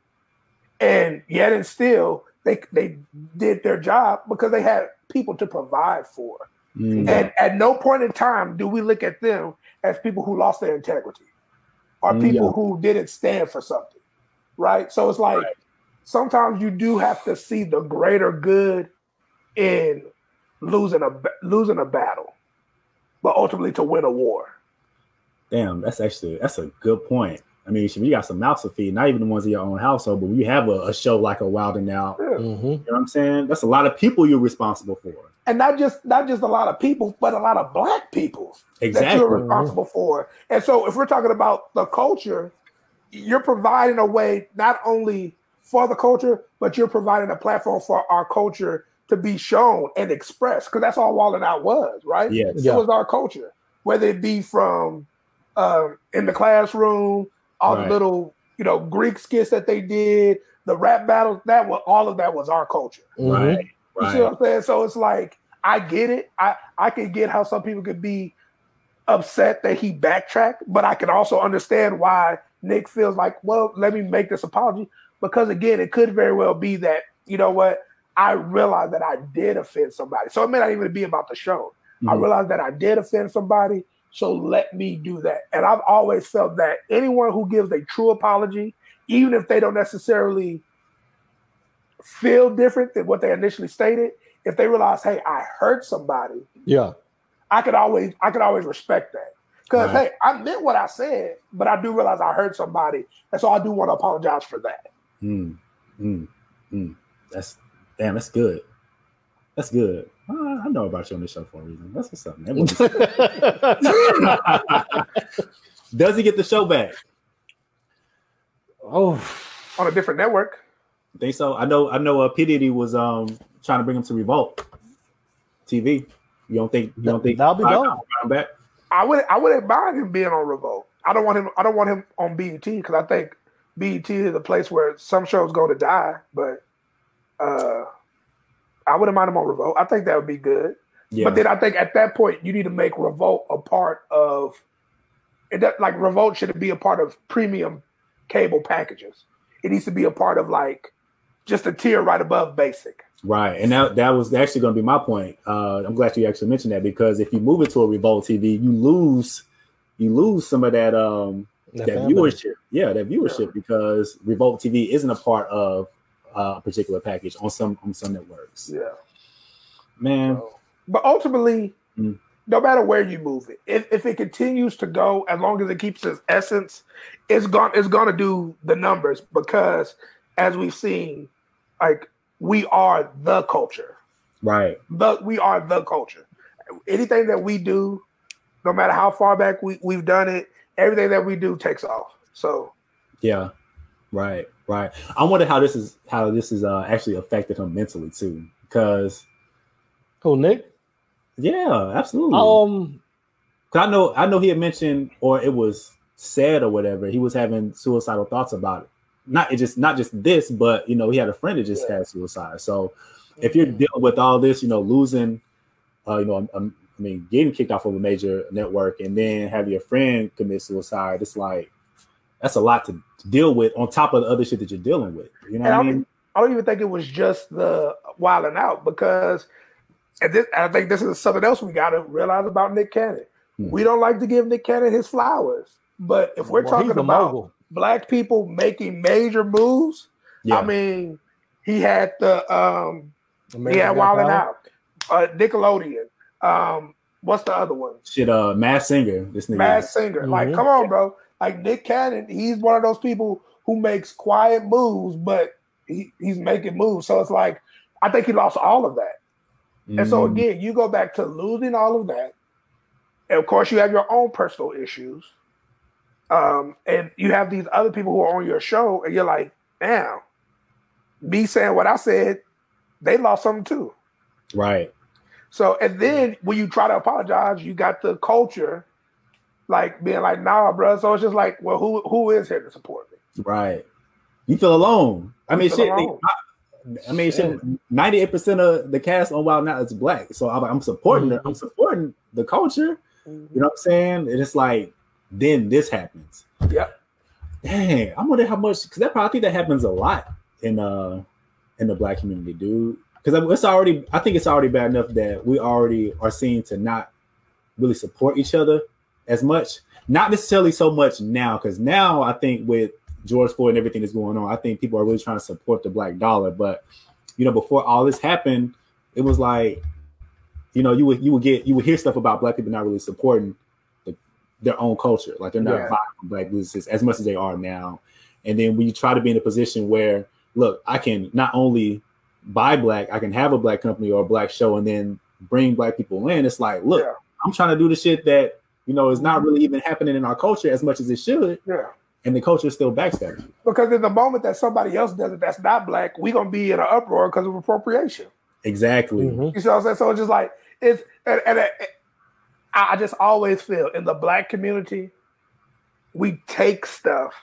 and yet and still they did their job because they had people to provide for. And at no point in time do we look at them as people who lost their integrity or people who didn't stand for something, right? So it's like sometimes you do have to see the greater good in losing a battle, but ultimately to win a war. Damn, that's a good point. I mean, you got some mouths to feed, not even the ones in your own household, but when you have a show like a Wild 'N Out, you know what I'm saying? That's a lot of people you're responsible for. And not just a lot of people, but a lot of Black people that you're responsible for. And so if we're talking about the culture, you're providing a way not only for the culture, but you're providing a platform for our culture to be shown and expressed, because that's all Wild 'N Out was, right? Yes. It was our culture, whether it be from in the classroom, all the little, you know, Greek skits that they did, the rap battles, all of that was our culture. Right. You see what I'm saying? So it's like, I get it. I can get how some people could be upset that he backtracked, but I can also understand why Nick feels like, well, let me make this apology, because again, it could very well be that, you know what, I realized that I did offend somebody. So it may not even be about the show. I realized that I did offend somebody, so let me do that. And I've always felt that anyone who gives a true apology, even if they don't necessarily feel different than what they initially stated, if they realize, hey, I hurt somebody, I could always respect that. Because hey, I meant what I said, but I do realize I hurt somebody, and so I do want to apologize for that. That's good. That's good. I know about you on this show for a reason. That's what's up, man. Does he get the show back? Oh, on a different network. I think so. I know. P. Diddy was trying to bring him to Revolt TV. You don't think that'll be dope? Back? I wouldn't mind him being on Revolt. I don't want him on BET, because I think BET is a place where some shows go to die. But I wouldn't mind him on Revolt. I think that would be good. Yeah. But then I think at that point you need to make Revolt a part of it. Like Revolt shouldn't be a part of premium cable packages. It needs to be a part of like just a tier right above basic. Right, and that was actually going to be my point. I'm glad you actually mentioned that, because if you move it to a Revolt TV, you lose some of that viewership. Yeah, that viewership, because Revolt TV isn't a part of a particular package on some networks. Yeah, man. But ultimately, no matter where you move it, if it continues to go, as long as it keeps its essence, it's going to do the numbers, because as we've seen, like, we are the culture. Right. We are the culture. Anything that we do, no matter how far back we've done it, everything that we do takes off. So yeah. Right. I wonder how this is actually affected him mentally too. Because Nick? Yeah, absolutely. Because I know he had mentioned, or it was said or whatever, he was having suicidal thoughts about it. Not just this, but he had a friend that just had suicide. So if you're dealing with all this, losing, getting kicked off of a major network and then have your friend commit suicide, it's like that's a lot to deal with on top of the other shit that you're dealing with. You know what I mean? I don't even think it was just the Wild 'N Out, because I think this is something else we got to realize about Nick Cannon. We don't like to give Nick Cannon his flowers, but if we're talking about Black people making major moves, I mean, He had the Wild 'N Out, Nickelodeon. What's the other one? Shit, Masked Singer. This nigga. Masked Singer. Like, come on, bro. Like Nick Cannon, he's one of those people who makes quiet moves, but he's making moves. So it's like, I think he lost all of that. And so again, you go back to losing all of that. And of course, you have your own personal issues. And you have these other people who are on your show, and you're like, damn, me saying what I said, they lost something too. Right. So, and then when you try to apologize, you got the culture like being like, nah, bro. So it's just like, well, who is here to support me? Right. You feel alone. I mean, shit. 98% of the cast on Wild Now is black. So I'm supporting it. I'm supporting the culture. You know what I'm saying? And it's like, then this happens. Yep. Dang, I wonder how much, because I think that happens a lot in the black community, dude. Because I think it's already bad enough that we already are seen to not really support each other as much. Not necessarily so much now, because now I think with George Floyd and everything that's going on, I think people are really trying to support the black dollar. But before all this happened, it was like, you would hear stuff about black people not really supporting their own culture, like they're not buying from black businesses as much as they are now. And then when you try to be in a position where, look, I can not only buy black, I can have a black company or a black show, and then bring black people in. It's like, look, I'm trying to do the shit that is not really even happening in our culture as much as it should. Yeah. And the culture is still backstabbing. Because in the moment that somebody else does it that's not black, we're going to be in an uproar because of appropriation. Exactly. You see what I'm saying? So it's just like, I just always feel in the black community, we take stuff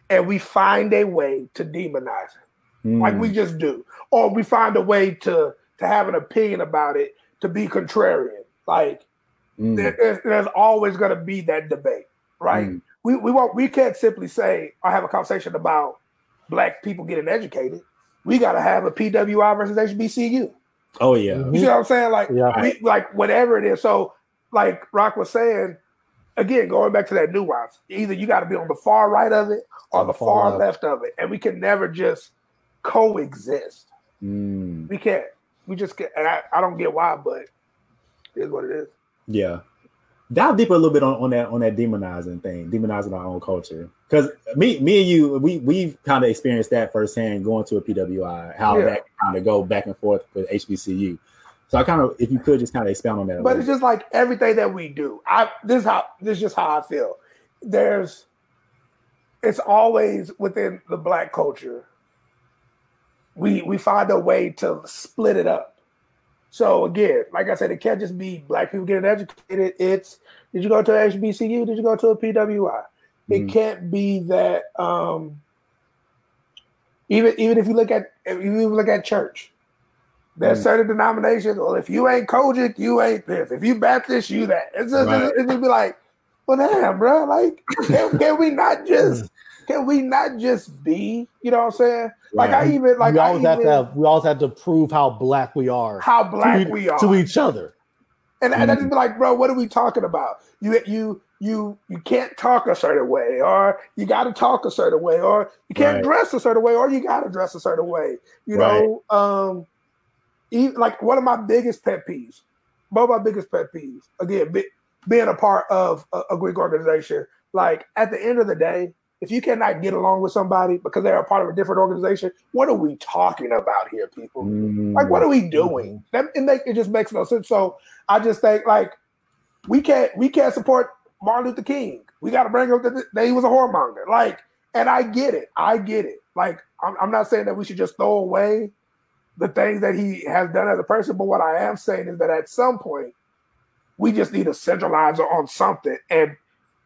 and we find a way to demonize it. Like we just do. Or we find a way to have an opinion about it, to be contrarian. Like there's always going to be that debate, right? We can't simply say or have a conversation about black people getting educated. We got to have a PWI versus HBCU. Oh yeah, you see what I'm saying? Like like whatever it is. So like Rock was saying, again, going back to that nuance, either you got to be on the far right of it or the far left of it, and we can never just coexist. We can't. We just can't. And I don't get why, but it is what it is. Yeah. Dive deeper a little bit on that demonizing thing, demonizing our own culture. Because me and you, we've kind of experienced that firsthand going to a PWI, how that kind of go back and forth with HBCU. So I kind of, if you could just kind of expound on that. But it's just like everything that we do. This is just how I feel. It's always within the black culture. We find a way to split it up. So again, like I said, it can't just be black people getting educated. It's, did you go to a HBCU? Did you go to a PWI? It can't be that. Even if you look at church, there's certain denominations. Well, if you ain't Kojic, you ain't this. If you Baptist, you that. It's just be like, well, damn, bro. Like, can we not just be? You know what I'm saying? Like we always have to prove how black we are. How black we are to each other. And I just be like, bro, what are we talking about? You can't talk a certain way, or you got to talk a certain way, or you can't dress a certain way, or you got to dress a certain way. You know, even, like one of my biggest pet peeves, both my biggest pet peeves, again, being a part of a Greek organization. Like at the end of the day, if you cannot get along with somebody because they're a part of a different organization, what are we talking about here, people? Like, what are we doing? It just makes no sense. So I just think like we can't support Martin Luther King. We got to bring up that he was a whoremonger. Like, and I get it. Like, I'm not saying that we should just throw away the things that he has done as a person, but what I am saying is that at some point we just need to centralize on something and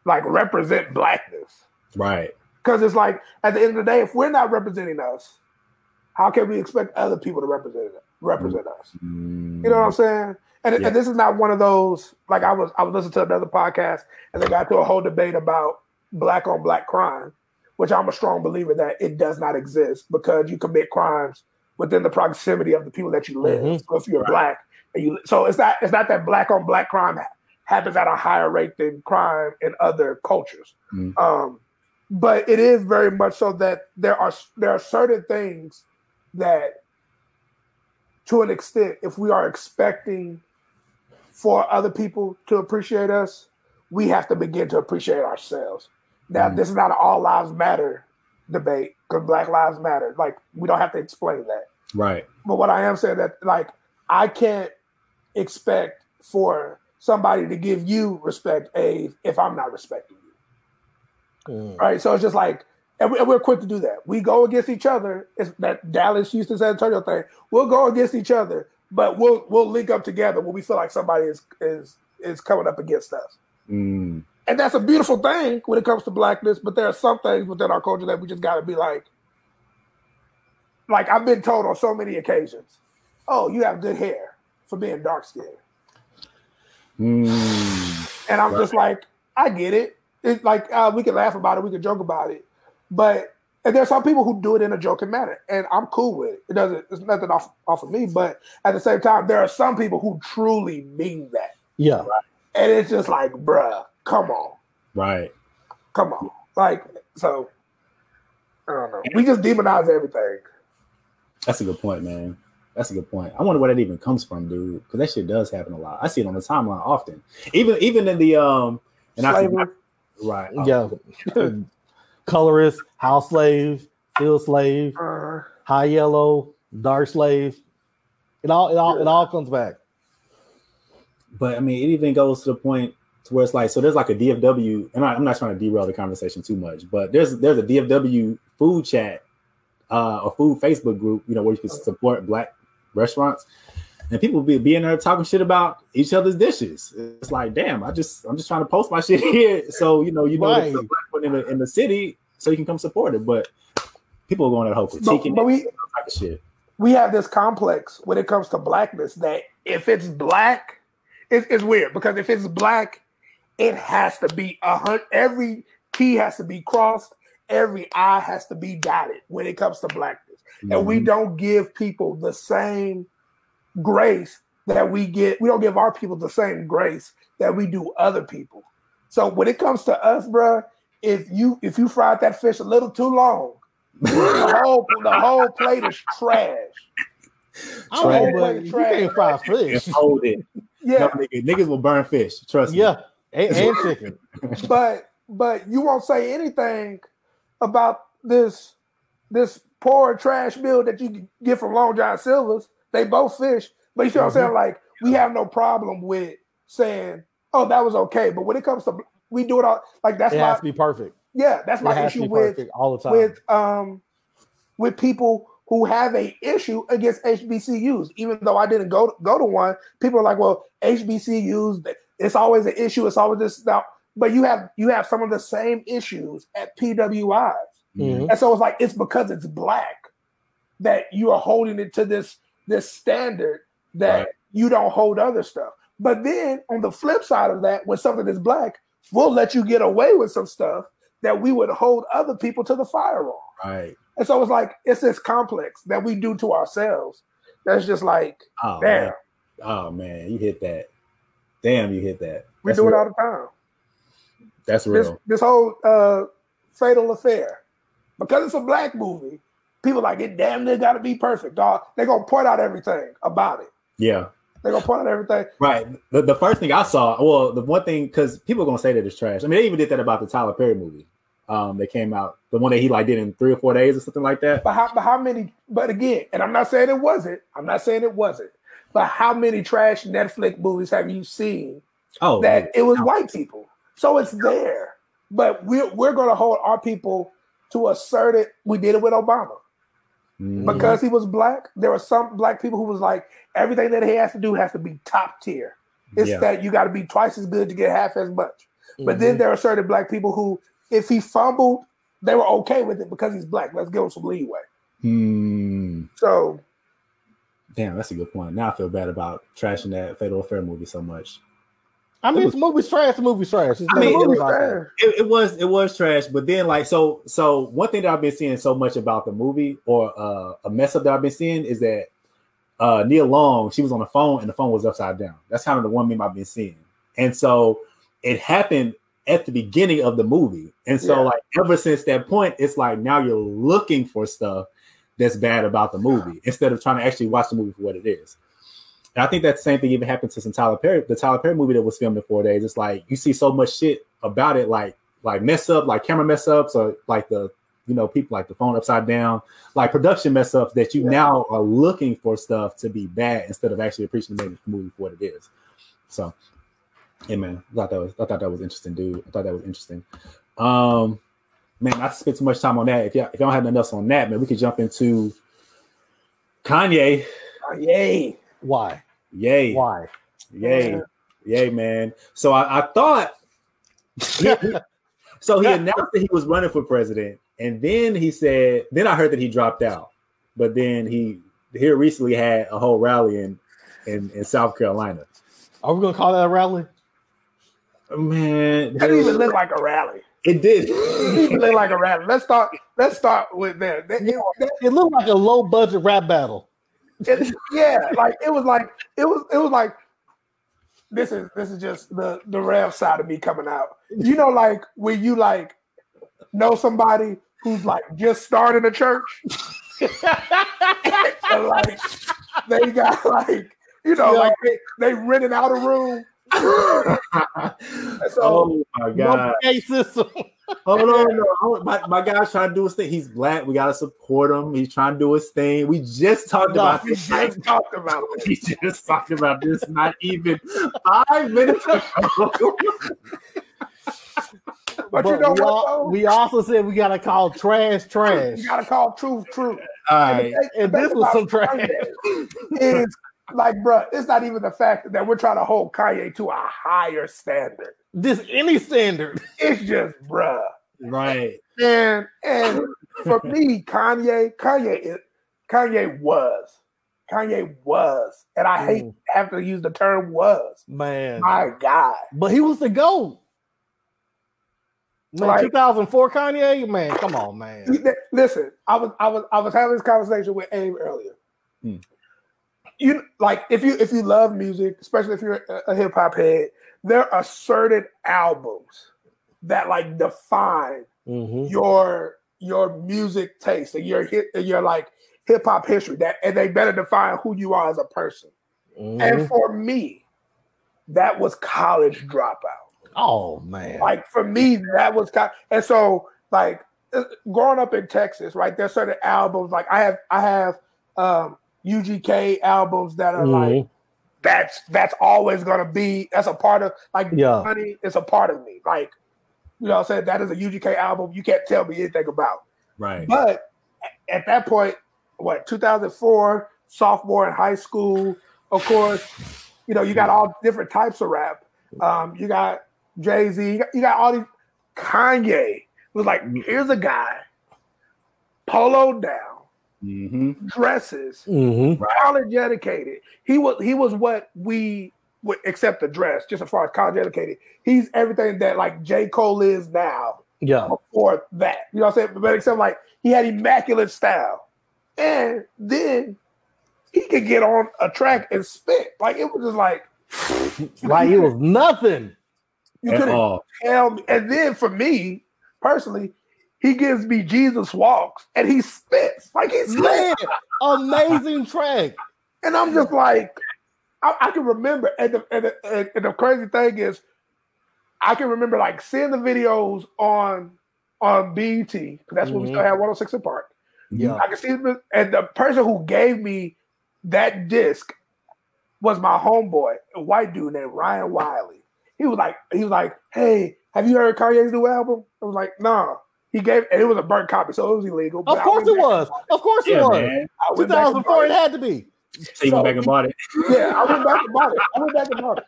like represent blackness. Right. Because it's like, at the end of the day, if we're not representing us, how can we expect other people to represent us? You know what I'm saying? And this is not one of those, like I was listening to another podcast and they got to a whole debate about black on black crime, which I'm a strong believer that it does not exist because you commit crimes within the proximity of the people that you live. So if you're black, so it's not that black on black crime happens at a higher rate than crime in other cultures. But it is very much so that there are certain things that to an extent, if we are expecting for other people to appreciate us, we have to begin to appreciate ourselves. Now, this is not an all lives matter debate because Black Lives Matter. Like, we don't have to explain that. Right. But what I am saying that, like, I can't expect for somebody to give you respect, if I'm not respecting you. Right? So it's just like, and we're quick to do that. We go against each other. It's that Dallas, Houston, San Antonio thing. We'll go against each other, but we'll link up together when we feel like somebody is coming up against us. And that's a beautiful thing when it comes to blackness, but there are some things within our culture that we just got to be like I've been told on so many occasions, oh, you have good hair for being dark-skinned. And I'm just like, I get it. It's like, we can laugh about it, we can joke about it, but and there's some people who do it in a joking manner, and I'm cool with it. It's nothing off of me, but at the same time, there are some people who truly mean that. Yeah. Right? And it's just like, bruh, come on. Right. Come on. Like, so, I don't know. We just demonize everything. That's a good point, man. That's a good point. I wonder where that even comes from, dude, because that shit does happen a lot. I see it on the timeline often. Even in the Slavery. Right. Yeah. Colorist, house slave, field slave, high yellow, dark slave. It all comes back. But I mean, it even goes to the point to where it's like, so there's like a DFW, and I'm not trying to derail the conversation too much, but there's a DFW food chat, a food Facebook group, where you can support Black restaurants, and people be in there talking shit about each other's dishes. It's like, damn, I'm just trying to post my shit here, so Right. there's a Black one in the city, so you can come support it. But people are going at whole critiquing but type of shit. We have this complex when it comes to blackness that if it's black, it's weird because if it's black, it has to be every T has to be crossed, every I has to be dotted when it comes to blackness. And we don't give people the same grace that we get. We don't give our people the same grace that we do other people. So when it comes to us, bro, if you fried that fish a little too long, the whole plate is trash. You can't fry fish. Hold it. Yeah, no, niggas will burn fish. Trust me. Yeah, and chicken. But you won't say anything about this poor trash meal that you get from Long John Silver's. They both fish, but you see what I'm saying? Like, we have no problem with saying, "Oh, that was okay." But when it comes to, we do it all like that's. It has to be perfect. Yeah, that's my issue with all the time with people who have a issue against HBCUs. Even though I didn't go to one, people are like, "Well, HBCUs, it's always an issue. It's always this stuff." But you have some of the same issues at PWIs, and so it's like it's because it's black that you are holding it to this standard that you don't hold other stuff. But then on the flip side of that, when something is black, we'll let you get away with some stuff that we would hold other people to the fire on. Right. And so it's like, it's this complex that we do to ourselves. That's just like, damn. Man. Oh man, you hit that. Damn, you hit that. We do it all the time. That's real. This whole Fatal Affair, because it's a black movie, people like it damn near got to be perfect, dog. They're going to point out everything about it. Yeah. They're going to point out everything. Right. The first thing I saw, well, the one thing, because people are going to say that it's trash. I mean, they even did that about the Tyler Perry movie. That came out, the one that he did in 3 or 4 days or something like that. But how many, but again, and I'm not saying it wasn't, but how many trash Netflix movies have you seen that it was white people? So it's there. But we're going to hold our people to a certain, we did it with Obama. Because he was black, there were some black people who was like, everything that he has to do has to be top tier. It's that you got to be twice as good to get half as much. But then there are certain black people who, if he fumbled, they were okay with it because he's black. Let's give him some leeway. So, damn, that's a good point. Now I feel bad about trashing that Fatal Affair movie so much. I mean, the movie's trash. The movie's trash. It was trash. But then, so one thing that I've been seeing so much about the movie, or a mess up that I've been seeing, is that Nia Long, she was on the phone and the phone was upside down. That's kind of the one meme I've been seeing. And so it happened at the beginning of the movie. And so ever since that point, it's like now you're looking for stuff that's bad about the movie instead of trying to actually watch the movie for what it is. And I think that same thing even happened to the Tyler Perry movie that was filmed in 4 days. It's like you see so much shit about it, like mess up, like camera mess ups, or like the people like the phone upside down, like production mess ups that you now are looking for stuff to be bad instead of actually appreciating the movie for what it is. So, yeah, man, I thought that was interesting, dude. I thought that was interesting. Man, not to spend too much time on that. If y'all don't have nothing else on that, man, we could jump into Kanye. Yay! Why? Yay! Why? Yay! Yay, man. So I thought. So he announced that he was running for president, and then he said. Then I heard that he dropped out, but then he recently had a whole rally in South Carolina. Are we gonna call that a rally? Man, that didn't even look like a rally. It did. It didn't look like a rally. Let's start with that. It looked like a low budget rap battle. It was like this is just the rev side of me coming out. You know, like when you like know somebody who's like just starting a church, and like they got like like they rented out a room. So, oh my god! System. Oh no! My guy's trying to do his thing. He's black. We gotta support him. He's trying to do his thing. We just talked about this. We just talked about this. Not even 5 minutes ago. But you know what? We also said we gotta call trash. You gotta call truth. All right. And this was some trash. Is like, bro, it's not even the fact that we're trying to hold Kanye to a higher standard. Any standard. It's just, bruh. Right. And for me, Kanye was. And I hate having to use the term was. Man. My God. But he was the GOAT. Man, like, 2004 Kanye, man, come on, man. Listen, I was having this conversation with Abe earlier. You like if you love music, especially if you're a hip hop head, there are certain albums that like define your music taste and your like hip hop history. And they better define who you are as a person. And for me, that was College Dropout. Oh man! Like for me, that was and so like growing up in Texas, right? There's certain albums like I have UGK albums that are like that's always gonna be that's a part of like money is a part of me. Like you know what I'm saying? That is a UGK album you can't tell me anything about. Right. But at that point, 2004, sophomore in high school, of course, you got all different types of rap. You got Jay-Z, you got all these. Kanye was like, here's a guy, polo down, dresses, college educated. He was what we would accept the dress, just as far as college educated. He's everything that like J. Cole is now. Yeah. Before that. You know what I'm saying? But except like he had immaculate style. And then he could get on a track and spit. Like it was just like it was nothing. You couldn't tell me. And then for me, personally, he gives me Jesus Walks and he spits. Like he spits. Man, amazing track. And I'm just like, I can remember. And the crazy thing is, I can remember like seeing the videos on BET, because that's when we still had 106 and Park. Yeah. I can see it, and the person who gave me that disc was my homeboy, a white dude named Ryan Wiley. He was like, hey, have you heard Kanye's new album? I was like, nah. He gave, and it was a burnt copy, so it was illegal. Of course it was. Of course it was. 2004, it had to be. So you went back and bought it? Yeah, I went back and bought it.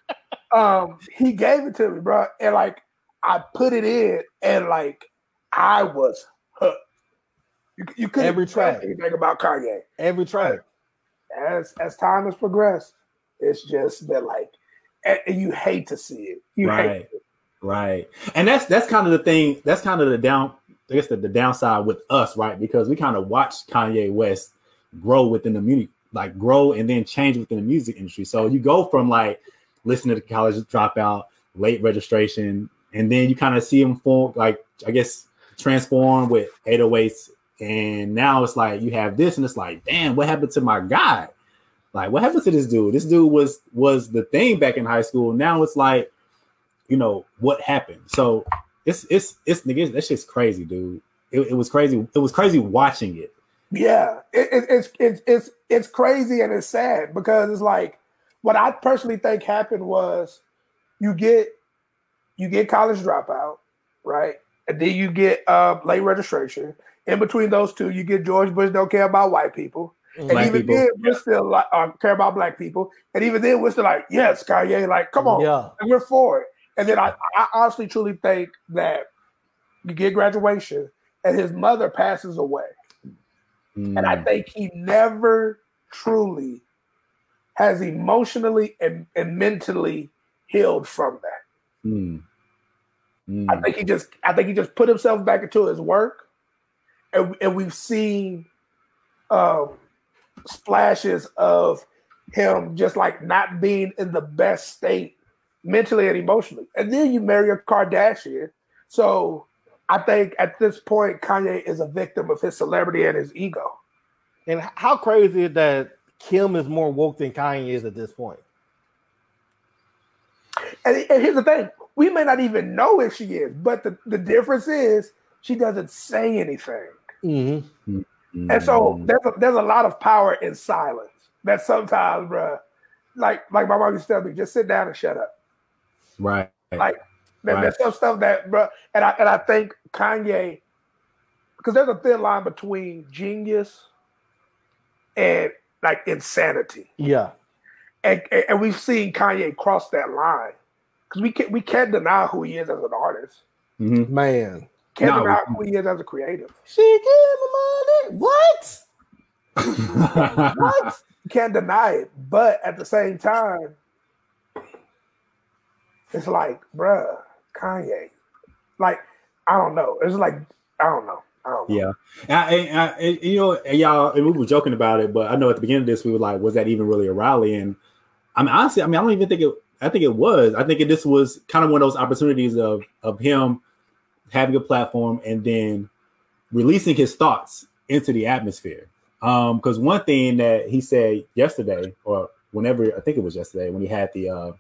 He gave it to me, bro, and like I put it in, and like I was hooked. You couldn't every track anything about Kanye. Every track. As time has progressed, it's just been like, and you hate to see it. You hate it. Right. And that's kind of the thing. That's kind of the downside with us, right? Because we kind of watched Kanye West grow within the music, like grow and then change within the music industry. So you go from like listening to College Dropout, Late Registration, and then you kind of see him form, like I guess transform with 808s And now it's like you have this, and it's like, damn, what happened to my guy? Like, what happened to this dude? This dude was the thing back in high school. Now it's like, you know, what happened? So it's nigga, that shit's crazy, dude. It was crazy. It was crazy watching it. Yeah, it's crazy and it's sad because it's like what I personally think happened was you get college dropout, right? And then you get late registration. In between those two, you get George Bush don't care about white people. And Black even people. then, we're still like care about black people. And even then, we're still like, yes, Kanye, like, come on, and we're for it. And then I honestly, truly think that you get graduation, and his mother passes away, and I think he never truly has emotionally and mentally healed from that. I think he just put himself back into his work, and we've seen splashes of him just like not being in the best state mentally and emotionally. And then you marry a Kardashian. So I think at this point, Kanye is a victim of his celebrity and his ego. And how crazy is that Kim is more woke than Kanye is at this point? And here's the thing. We may not even know if she is, but the difference is she doesn't say anything. Mm-hmm. And so there's a lot of power in silence that sometimes, bro, like my mom used to tell me, just sit down and shut up. Right. Like there's some stuff that, bro, and I think Kanye, because there's a thin line between genius and like insanity. Yeah. And we've seen Kanye cross that line because we can't deny who he is as an artist. Mm-hmm. Man. Can't deny who he is as a creative. She gave me money. What? What? You can't deny it. But at the same time, it's like, bruh, Kanye. Like, I don't know. It's like, I don't know. Yeah. And you know, y'all, and we were joking about it, but I know at the beginning of this, we were like, was that even really a rally? And I mean, honestly, I don't even think I think it was. I think this was kind of one of those opportunities of him having a platform and then releasing his thoughts into the atmosphere. Because one thing that he said yesterday, or whenever, I think it was yesterday, when he had the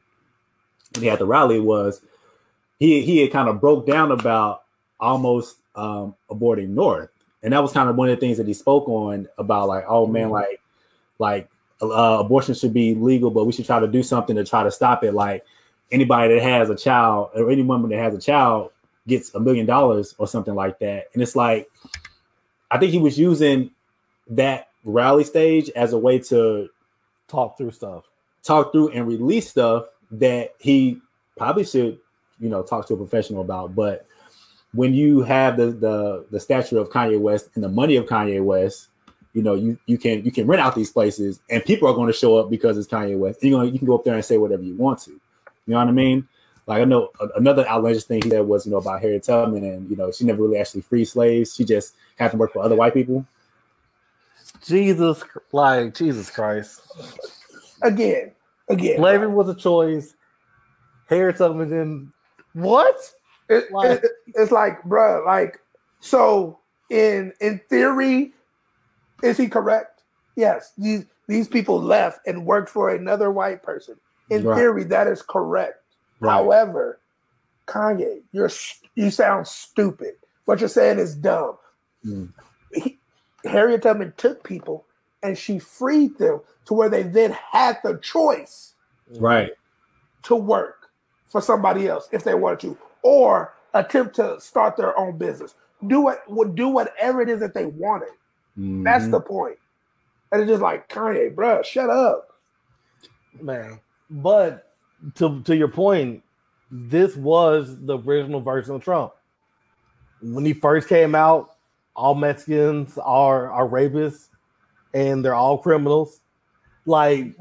rally, was he had kind of broke down about almost aborting North, and that was kind of one of the things that he spoke on about, like, oh man, like abortion should be legal, but we should try to do something to try to stop it. Like anybody that has a child or any woman that has a child gets $1 million or something like that. And it's like, I think he was using that rally stage as a way to talk through and release stuff that he probably should, you know, talk to a professional about. But when you have the stature of Kanye West and the money of Kanye West, you know, you can rent out these places and people are going to show up because it's Kanye West. You can go up there and say whatever you want to. You know what I mean? Like, I know another outlandish thing he said was, you know, about Harriet Tubman, and, you know, she never really actually freed slaves. She just had to work for other white people. Jesus Christ. Again. Slavery was a choice. Harriet Tubman didn't. What? It's like, bro, like, so in theory, is he correct? Yes. These people left and worked for another white person. In theory, that is correct. Right. However, Kanye, you sound stupid. What you're saying is dumb. Harriet Tubman took people and she freed them to where they then had the choice, right, to work for somebody else if they wanted to, or attempt to start their own business. Do whatever it is that they wanted. Mm-hmm. That's the point. And it's just like, Kanye, bro, shut up, man. But to your point, this was the original version of Trump. When he first came out, all Mexicans are rapists and they're all criminals. Like,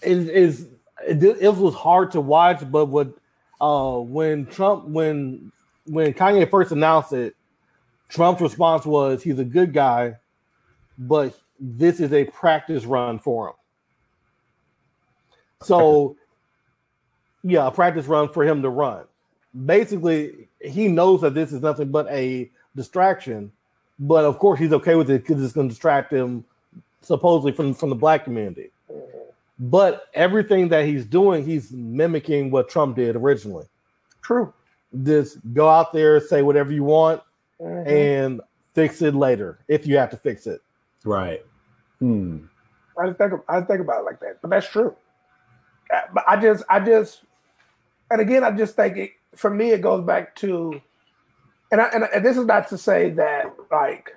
it was hard to watch, but when Kanye first announced it, Trump's response was, he's a good guy, but this is a practice run for him. So, yeah, a practice run for him to run. Basically, he knows that this is nothing but the distraction, but of course he's okay with it because it's going to distract him supposedly from the black community. But everything that he's doing, he's mimicking what Trump did originally. True. Just go out there, say whatever you want, and fix it later if you have to fix it. Right. I didn't think about it like that, but that's true. But I just, and again, I just think for me, it goes back to, and this is not to say that like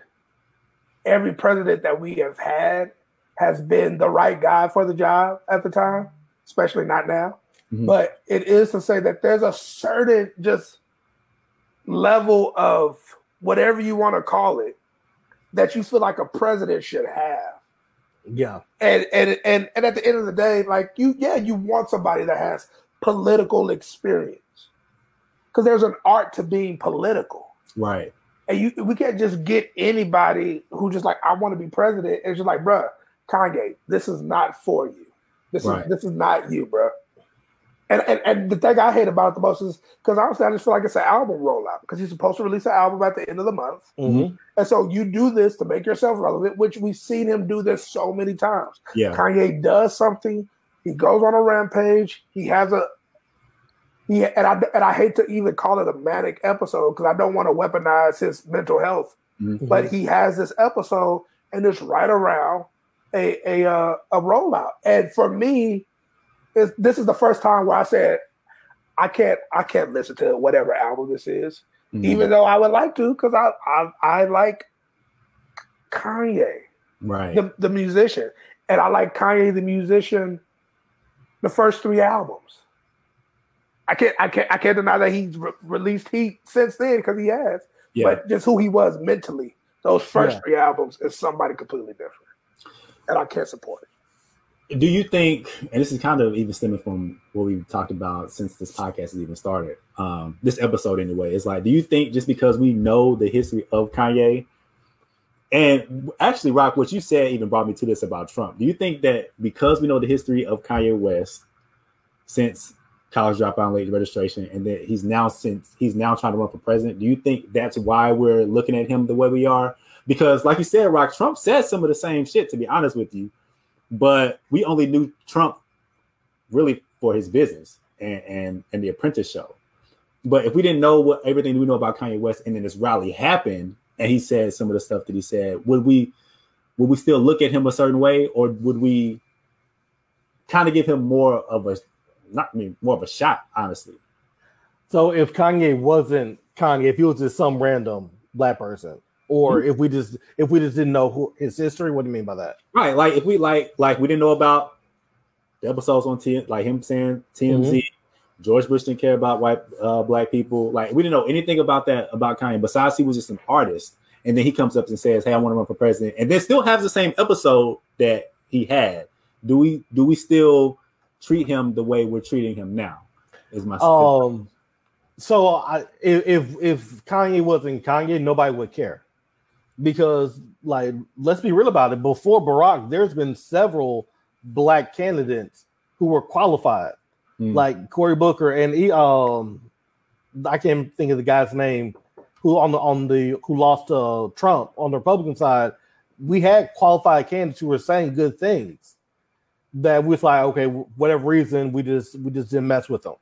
every president that we have had has been the right guy for the job at the time, especially not now. But it is to say that there's a certain just level of whatever you want to call it that you feel like a president should have. Yeah. And at the end of the day, like you want somebody that has political experience because there's an art to being political. Right. And we can't just get anybody who just like, I want to be president. And just like, bruh, Kanye, this is not for you. This is not you, bruh. And the thing I hate about it the most is because honestly, I just feel like it's an album rollout because he's supposed to release an album at the end of the month. And so you do this to make yourself relevant, which we've seen him do this so many times. Yeah. Kanye does something. He goes on a rampage. He has and I hate to even call it a manic episode because I don't want to weaponize his mental health. But he has this episode and it's right around a rollout. And for me, this is the first time where I said I can't listen to whatever album this is, even though I would like to because I like Kanye, right, the musician, and I like Kanye the musician. The first 3 albums, I can't deny that he's released heat since then because he has, but just who he was mentally. Those first 3 albums is somebody completely different, and I can't support it. Do you think, and this is kind of even stemming from what we've talked about since this podcast has even started, this episode anyway, is like, do you think just because we know the history of Kanye, and actually, Rock, what you said even brought me to this about Trump. Do you think that because we know the history of Kanye West since college dropout and late registration, and that he's now trying to run for president, do you think that's why we're looking at him the way we are? Because like you said, Rock, Trump said some of the same shit, to be honest with you. But we only knew Trump really for his business and the Apprentice show. But if we didn't know everything we know about Kanye West, and then this rally happened, and he said some of the stuff that he said, would we still look at him a certain way, or would we kind of give him more of a shot, honestly? So if Kanye wasn't Kanye, if he was just some random black person, or if we just didn't know his history, what do you mean by that? Right, like if we like we didn't know about the episodes on like him saying TMZ, George Bush didn't care about white black people. Like we didn't know anything about that about Kanye. Besides, he was just an artist, and then he comes up and says, "Hey, I want to run for president," and then still has the same episode that he had. Do we still treat him the way we're treating him now? Is my so if Kanye wasn't Kanye, nobody would care. Because, like, let's be real about it. Before Barack, there's been several black candidates who were qualified, like Cory Booker, and I can't think of the guy's name who who lost to Trump on the Republican side. We had qualified candidates who were saying good things that was like, okay, whatever reason, we just didn't mess with them.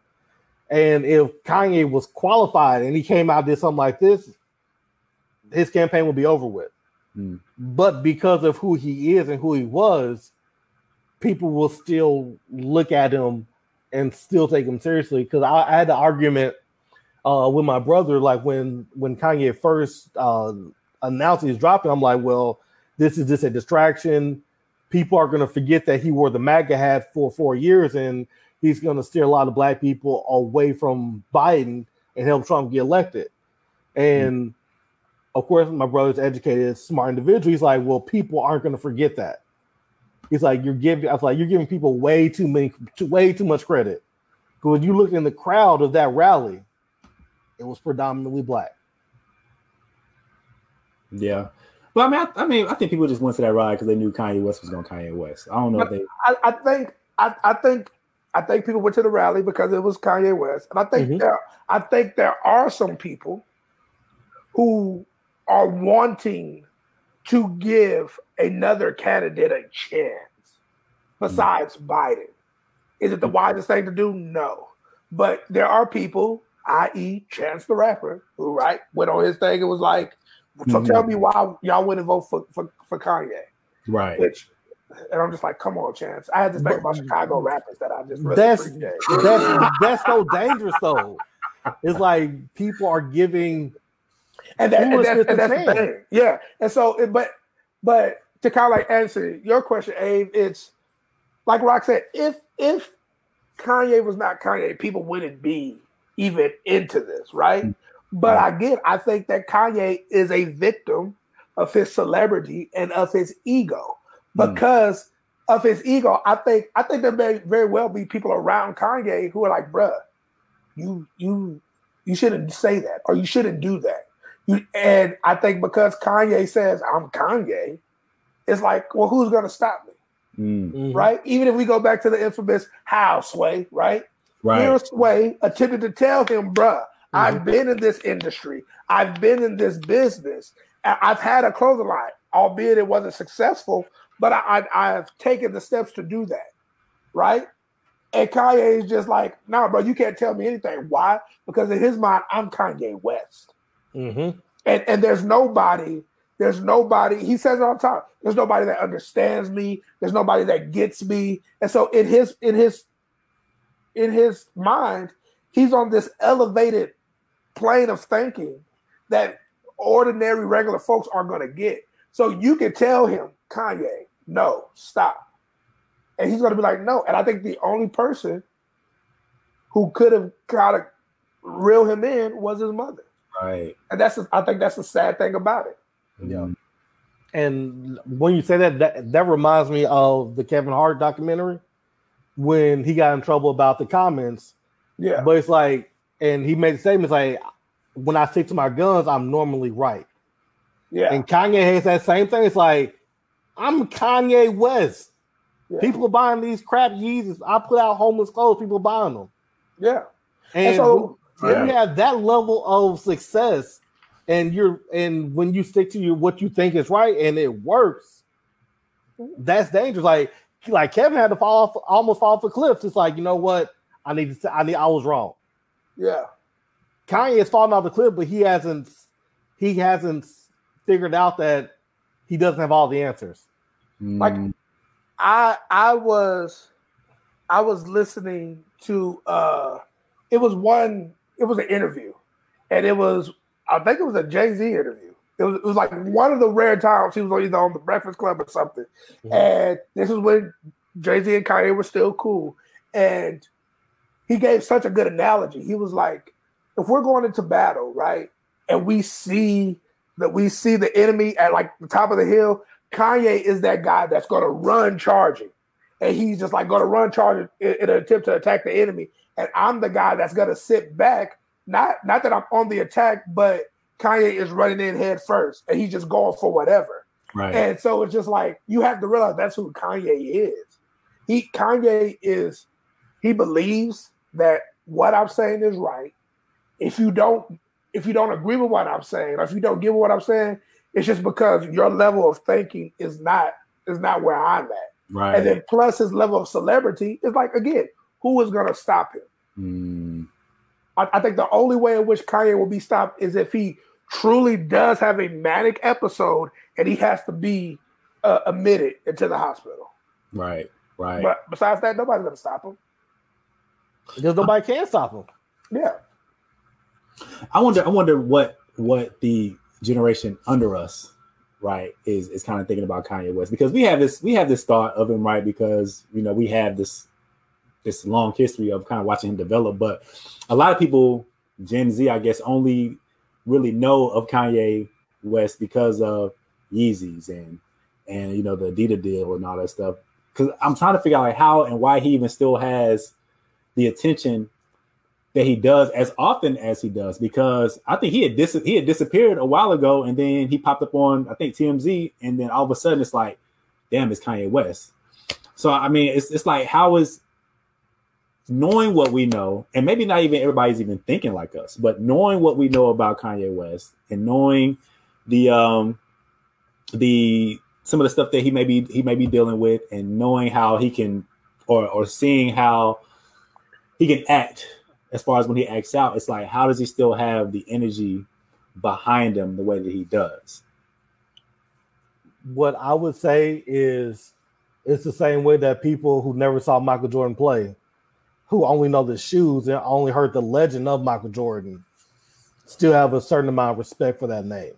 And if Kanye was qualified and he came out and did something like this, his campaign will be over with. But because of who he is and who he was, people will still look at him and still take him seriously. Because I had the argument with my brother, like when Kanye first announced he's dropping, I'm like, well, this is just a distraction. People are going to forget that he wore the MAGA hat for 4 years, and he's going to steer a lot of black people away from Biden and help Trump get elected. And of course, my brother's educated, smart individual. He's like, well, people aren't going to forget that. He's like, you're giving people way too much credit. Because when you look in the crowd of that rally, it was predominantly black. Yeah, but I think people just went to that rally because they knew Kanye West was going Kanye West. I don't know if they. I think people went to the rally because it was Kanye West, and I think there are some people who are wanting to give another candidate a chance besides Biden. Is it the wisest thing to do? No. But there are people, i.e. Chance the Rapper, who went on his thing and was like, so tell me why y'all wouldn't vote for Kanye. Right. And I'm just like, come on, Chance. I had to think about Chicago rappers that I just really appreciate. That's so dangerous, though. It's like people are giving, and that's the thing. Yeah. And so, but to kind of like answer your question, Abe, it's like Rock said, if Kanye was not Kanye, people wouldn't be even into this, right? But I think that Kanye is a victim of his celebrity and of his ego. Because of his ego, I think there may very well be people around Kanye who are like, bruh, you shouldn't say that, or you shouldn't do that. And I think because Kanye says, I'm Kanye, it's like, well, who's going to stop me? Right? Even if we go back to the infamous How Sway, right? Here Sway attempted to tell him, bruh, I've been in this industry. I've been in this business. I've had a clothing line, albeit it wasn't successful, but I've taken the steps to do that, right? And Kanye is just like, nah, bro, you can't tell me anything. Why? Because in his mind, I'm Kanye West. And there's nobody, he says it all the time, there's nobody that understands me. There's nobody that gets me. And so in his mind, he's on this elevated plane of thinking that ordinary, regular folks are going to get. So you can tell him, Kanye, no, stop. And he's going to be like, no. And I think the only person who could have kind of reel him in was his mother. Right. And I think that's the sad thing about it. Yeah. And when you say that reminds me of the Kevin Hart documentary when he got in trouble about the comments. Yeah. But it's like, and he made statements like, when I stick to my guns, I'm normally right. Yeah. And Kanye has that same thing. It's like, I'm Kanye West. Yeah. People are buying these crap Yeezys. I put out homeless clothes. People are buying them. Yeah. And so when you have that level of success, and when you stick to what you think is right, and it works, that's dangerous. Like Kevin had to almost fall off a cliff. It's like, you know what? I was wrong. Yeah. Kanye has fallen off the cliff, but he hasn't figured out that he doesn't have all the answers. Like I was listening to it was an interview, and I think it was a Jay-Z interview. It was like one of the rare times he was either on the Breakfast Club or something. And this is when Jay-Z and Kanye were still cool. And he gave such a good analogy. He was like, if we're going into battle, right, and we see the enemy at like the top of the hill, Kanye is that guy that's going to run charging. And he's just like going to run charging in an attempt to attack the enemy. And I'm the guy that's going to sit back. Not that I'm on the attack, but Kanye is running in head first, and he's just going for whatever. Right. And so it's just like, you have to realize that's who Kanye is. He believes that what I'm saying is right. If you don't agree with what I'm saying, or if you don't get what I'm saying, it's just because your level of thinking is not where I'm at. Right. And then plus his level of celebrity is like, again, who is going to stop him? I think the only way in which Kanye will be stopped is if he truly does have a manic episode and he has to be admitted into the hospital. Right. But besides that, nobody's going to stop him. Because nobody can stop him. Yeah. I wonder what the generation under us, right, is kind of thinking about Kanye West, because we have this thought of him, right, because we have this long history of kind of watching him develop, but a lot of people, Gen Z, I guess, only really know of Kanye West because of Yeezys and the Adidas deal and all that stuff. Because I'm trying to figure out like how and why he even still has the attention that he does as often as he does, because I think he had disappeared a while ago, and then he popped up on, I think, TMZ, and then all of a sudden it's like, damn, it's Kanye West. So I mean, it's like, how is knowing what we know, and maybe not even everybody's even thinking like us, but knowing what we know about Kanye West and knowing the some of the stuff that he may be dealing with, and knowing how he can or seeing how he can act as far as when he acts out, it's like, how does he still have the energy behind him the way that he does? What I would say is it's the same way that people who never saw Michael Jordan play, who only know the shoes and only heard the legend of Michael Jordan, still have a certain amount of respect for that name.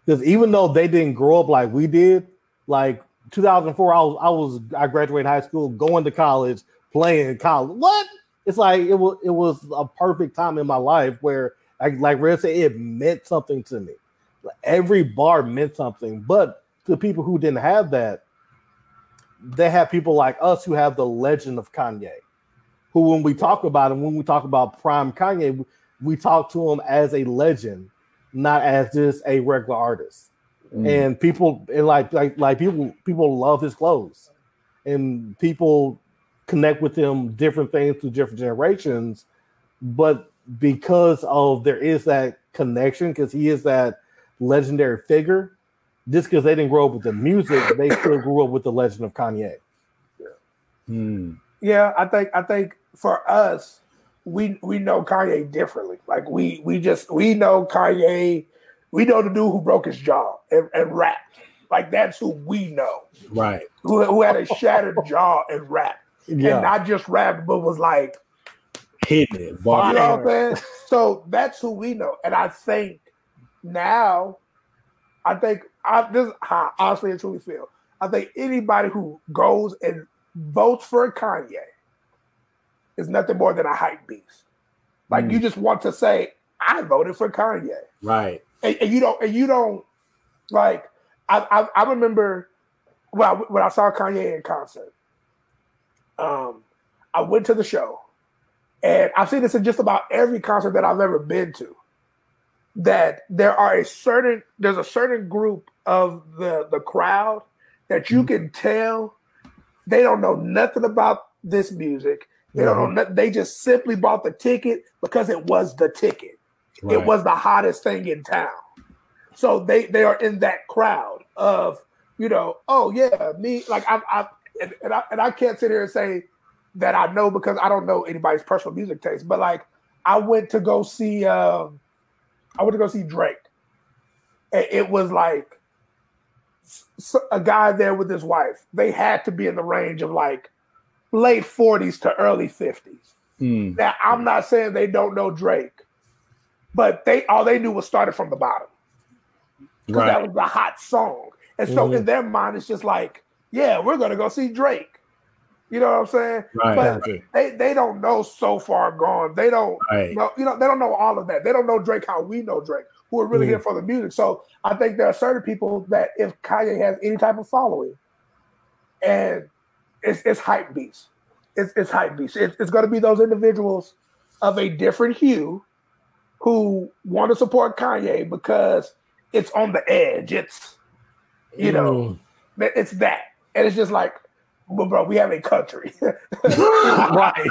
Because even though they didn't grow up like we did, like 2004, I graduated high school, going to college, playing college. What? It's like it was a perfect time in my life where, like Red said, it meant something to me. Every bar meant something. But to people who didn't have that, they have people like us who have the legend of Kanye, who when we talk about him, when we talk about prime Kanye, we talk to him as a legend, not as just a regular artist. And people people love his clothes, and people connect with him different things through different generations. But because of there is that connection, because he is that legendary figure, just because they didn't grow up with the music, they still grew up with the legend of Kanye. Yeah, I think for us, we know Kanye differently. Like we know Kanye. We know the dude who broke his jaw and rapped. Like that's who we know. Right. Who had a shattered jaw and rapped. Yeah. And not just rapped, but was like hitting it. You know what I'm saying? So that's who we know. And I think now, this is how I honestly and truly feel. I think anybody who goes and votes for Kanye is nothing more than a hype beast. Like you just want to say, I voted for Kanye. Right. And you don't like. I remember when I saw Kanye in concert. I went to the show, and I've seen this in just about every concert that I've ever been to. That there's a certain group of the crowd that you can tell they don't know nothing about this music. They don't know. They just simply bought the ticket because it was the ticket. Right. It was the hottest thing in town. So they are in that crowd of, oh yeah, me. Like I can't sit here and say that I know because I don't know anybody's personal music taste. But like I went to go see Drake. And it was like a guy there with his wife. They had to be in the range of like late 40s to early 50s. Now I'm not saying they don't know Drake. But all they knew was started from the bottom. Because that was the hot song. And so in their mind, it's just like, yeah, we're going to go see Drake. You know what I'm saying? Right. But they don't know So Far Gone. They don't know, they don't know all of that. They don't know Drake how we know Drake, who are really here for the music. So I think there are certain people that if Kanye has any type of following, and it's hype beast. It's hype beast. It's going to be those individuals of a different hue who want to support Kanye because it's on the edge. It's, it's that. And it's just like, well, bro, we have a country. Right.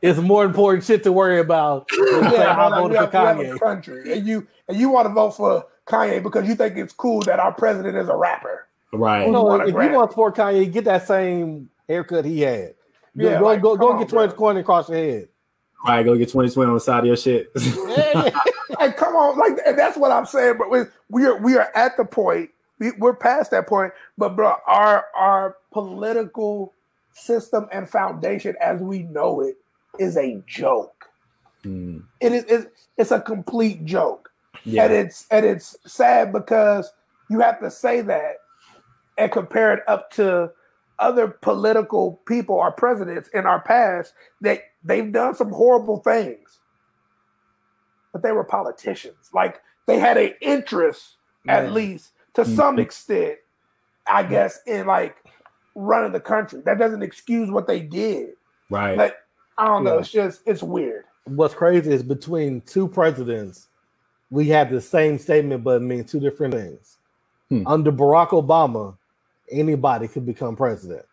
It's more important shit to worry about. I voted for Kanye. We have a country. And you want to vote for Kanye because you think it's cool that our president is a rapper. Right. If you want to support Kanye, get that same haircut he had. Yeah, go get 20 coin across your head. All right, go get 2020 on the side of your shit. Hey, come on, like, and that's what I'm saying. But we are at the point. We're past that point. But bro, our political system and foundation, as we know it, is a joke. It's a complete joke, and it's sad because you have to say that and compare it up to other political people or presidents in our past that they've done some horrible things, but they were politicians. Like they had an interest, at least to some extent, I guess, in like running the country. That doesn't excuse what they did. Right. But I don't know. It's weird. What's crazy is between two presidents, we have the same statement, but it means two different things. Under Barack Obama, anybody could become president.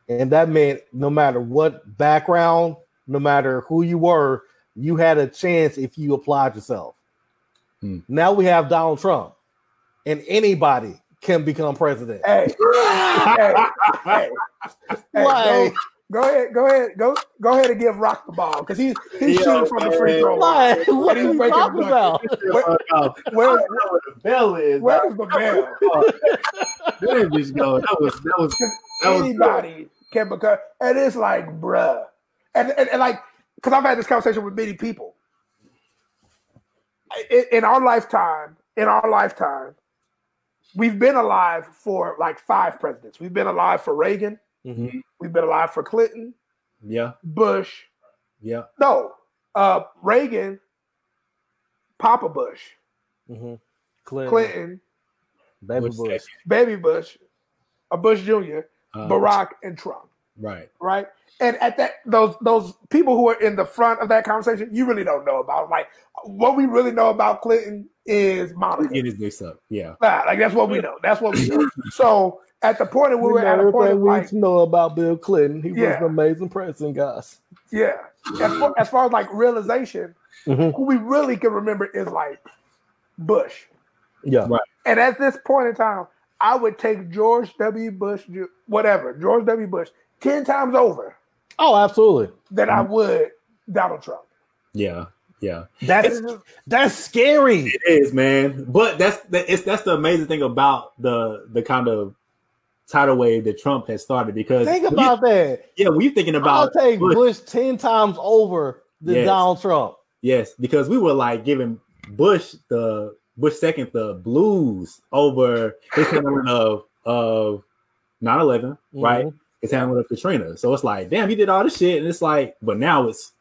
And that meant no matter what background, no matter who you were, you had a chance if you applied yourself. Now we have Donald Trump, and anybody can become president. Hey, go ahead and give Rock the ball because he's shooting from the free throw line. What are you talking about? Where's the bell? Where's the bell? Where did this go? That was anybody can become, and it's like, bruh, and like, because I've had this conversation with many people. In our lifetime, we've been alive for like 5 presidents. We've been alive for Reagan. Mm-hmm. We've been alive for Clinton. Yeah. Bush. Yeah. No. Reagan. Papa Bush. Mm-hmm. Clinton. Baby Bush. Bush Jr. Barack and Trump. Right. Right. And at that, those people who are in the front of that conversation, you really don't know about. Like, what we really know about Clinton is Monica. Get his dicks up. Yeah. Like, that's what we know. So at the point where we're at a point of like, we know about Bill Clinton, he was an amazing president, guys. Yeah. As far as like realization, who we really can remember is like Bush. Yeah. Right. And at this point in time, I would take George W. Bush 10 times over. Oh, absolutely. Than I would Donald Trump. Yeah. Yeah. That's scary. It is, man. But that's the amazing thing about the kind of tidal wave that Trump has started, because think about that. Yeah, we're thinking about I'll take Bush 10 times over than Donald Trump. Yes, because we were like giving Bush second the blues over his handling of 9/11, right? His handling of Katrina. So it's like, damn, he did all this shit, and it's like, but now it's,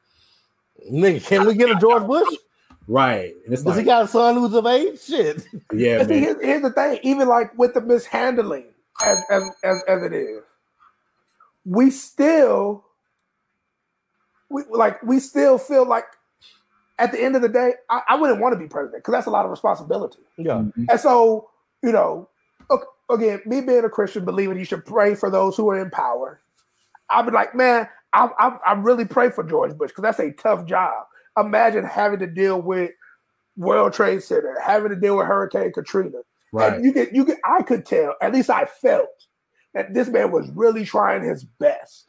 nigga, can we get a George Bush? Right. And it's Does he got a son who's of age? Shit. Yeah, man. Here's the thing. Even like with the mishandling as it is, we still feel like at the end of the day, I wouldn't want to be president because that's a lot of responsibility. Yeah. Mm-hmm. And so, again, me being a Christian, believing you should pray for those who are in power, I'd be like, man, I really pray for George Bush because that's a tough job. Imagine having to deal with World Trade Center, having to deal with Hurricane Katrina. Right. And I could tell, at least I felt, that this man was really trying his best.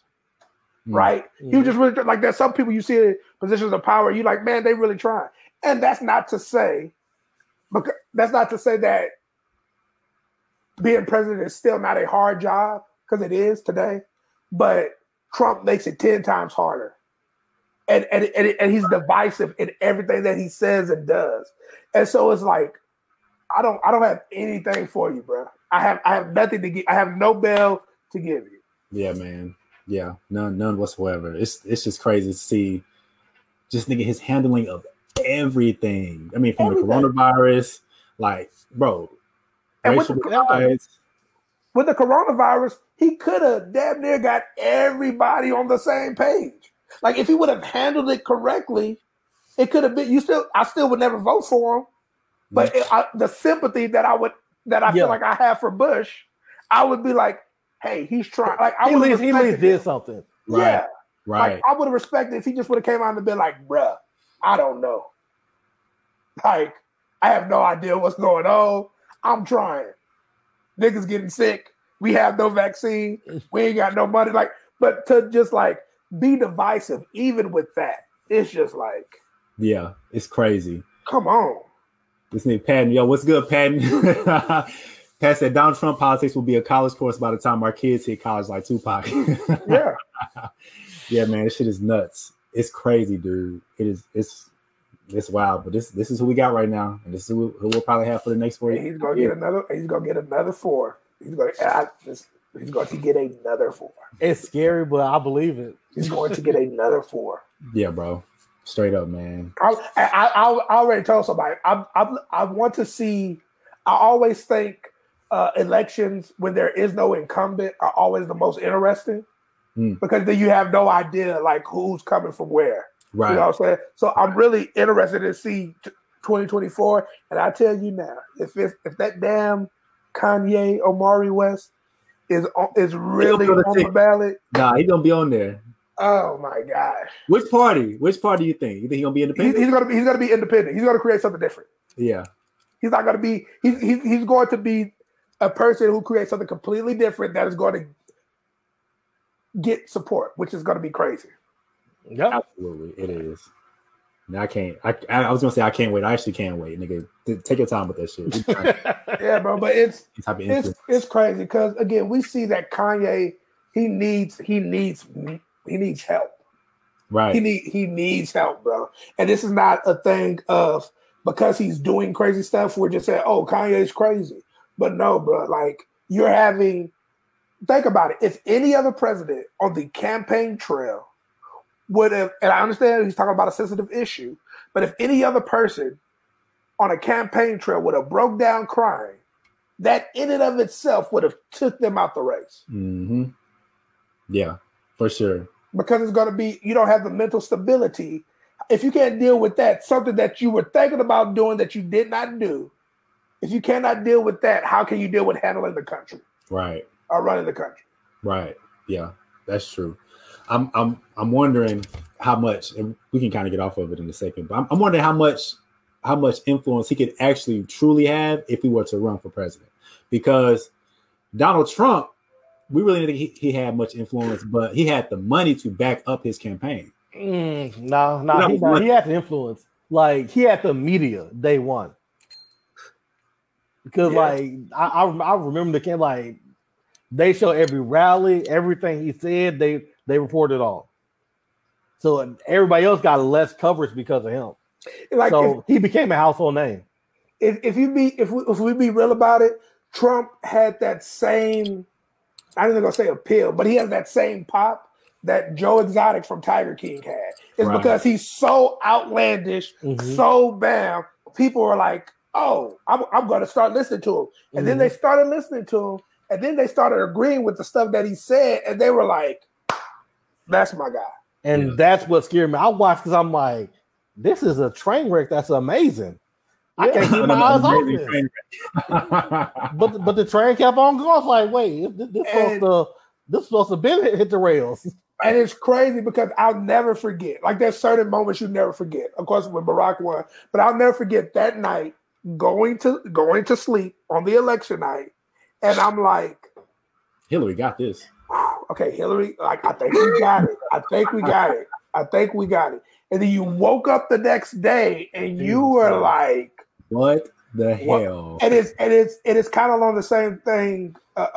Right? He was just really like, there's some people you see in positions of power, you like, man, they really trying. And that's not to say that being president is still not a hard job, because it is today. But Trump makes it 10 times harder. And he's divisive in everything that he says and does. And so it's like, I don't have anything for you, bro. I have nothing to give. I have no bell to give you. Yeah, man. Yeah, none whatsoever. It's just crazy to see just nigga his handling of everything. I mean, from the coronavirus, like, bro. And with the coronavirus, he could have damn near got everybody on the same page. Like, if he would have handled it correctly, it could have been. I still would never vote for him. But the sympathy that I feel like I have for Bush, I would be like, hey, he's trying. Like, he at least did something. Right. Yeah. Right. Like, I would have respected if he just would have came out and been like, bruh, I don't know. Like, I have no idea what's going on. I'm trying. Niggas getting sick. We have no vaccine. We ain't got no money. Like, but to just like be divisive, even with that, it's just like, yeah, it's crazy. Come on. This nigga Patton, yo, what's good, Patton? Pat said Donald Trump politics will be a college course by the time our kids hit college, like Tupac. Yeah. Yeah, man, this shit is nuts. It's crazy, dude. It's wild, but this is who we got right now, and this is who we'll probably have for the next 4 years. He's gonna get another 4. He's going to get another 4. It's scary, but I believe it. He's going to get another 4. Yeah, bro. Straight up, man. I already told somebody. I want to see. I always think elections when there is no incumbent are always the most interesting because then you have no idea like who's coming from where. Right. You know what I'm saying? So I'm really interested to see 2024. And I tell you now, if that damn Kanye Omari West is really on the ballot, nah, he's gonna be on there. Oh my God! Which party? Which party do you think? You think he's gonna be independent? He's gonna be independent. He's gonna create something different. Yeah. He's not gonna be. He's going to be a person who creates something completely different that is going to get support, which is going to be crazy. Yeah, absolutely, it is. Now I can't. I was gonna say I can't wait. I actually can't wait, nigga. Take your time with that shit. Yeah, bro. But it's crazy because again, we see that Kanye he needs help. Right. He needs help, bro. And this is not a thing of because he's doing crazy stuff. We're just saying, oh, Kanye's crazy. But no, bro. Like think about it. If any other president on the campaign trail would have, and I understand he's talking about a sensitive issue, but if any other person on a campaign trail would have broke down crying, that in and of itself would have took them out the race. Mm-hmm. Yeah, for sure. Because it's going to be, you don't have the mental stability. If you can't deal with that, something that you were thinking about doing that you did not do, if you cannot deal with that, how can you deal with handling the country? Right. Or running the country? Right. Yeah, that's true. I'm wondering how much, and we can kind of get off of it in a second, but I'm wondering how much influence he could actually truly have if he were to run for president. Because Donald Trump, we really didn't think he had much influence, but he had the money to back up his campaign. No, he had the influence. Like he had the media day one. Because I remember the camp, like they show every rally, everything he said, they reported on. So everybody else got less coverage because of him. Like he became a household name. If we be real about it, Trump had that same, I ain't gonna say appeal, but he has that same pop that Joe Exotic from Tiger King had. It's because he's so outlandish, so bam. People are like, oh, I'm going to start listening to him. And then they started listening to him, and then they started agreeing with the stuff that he said, and they were like, that's my guy. And that's what scared me. I watched because I'm like, this is a train wreck that's amazing. I can't keep my eyes off this. But the train kept on going. I was like, wait, this supposed to be hit the rails. And it's crazy because I'll never forget. Like there's certain moments you never forget. Of course, when Barack won, but I'll never forget that night going to sleep on the election night, and I'm like, Hillary got this. Okay, Hillary, like I think we got it. I think we got it. And then you woke up the next day and you were like, what the hell? And it's kind of along the same thing,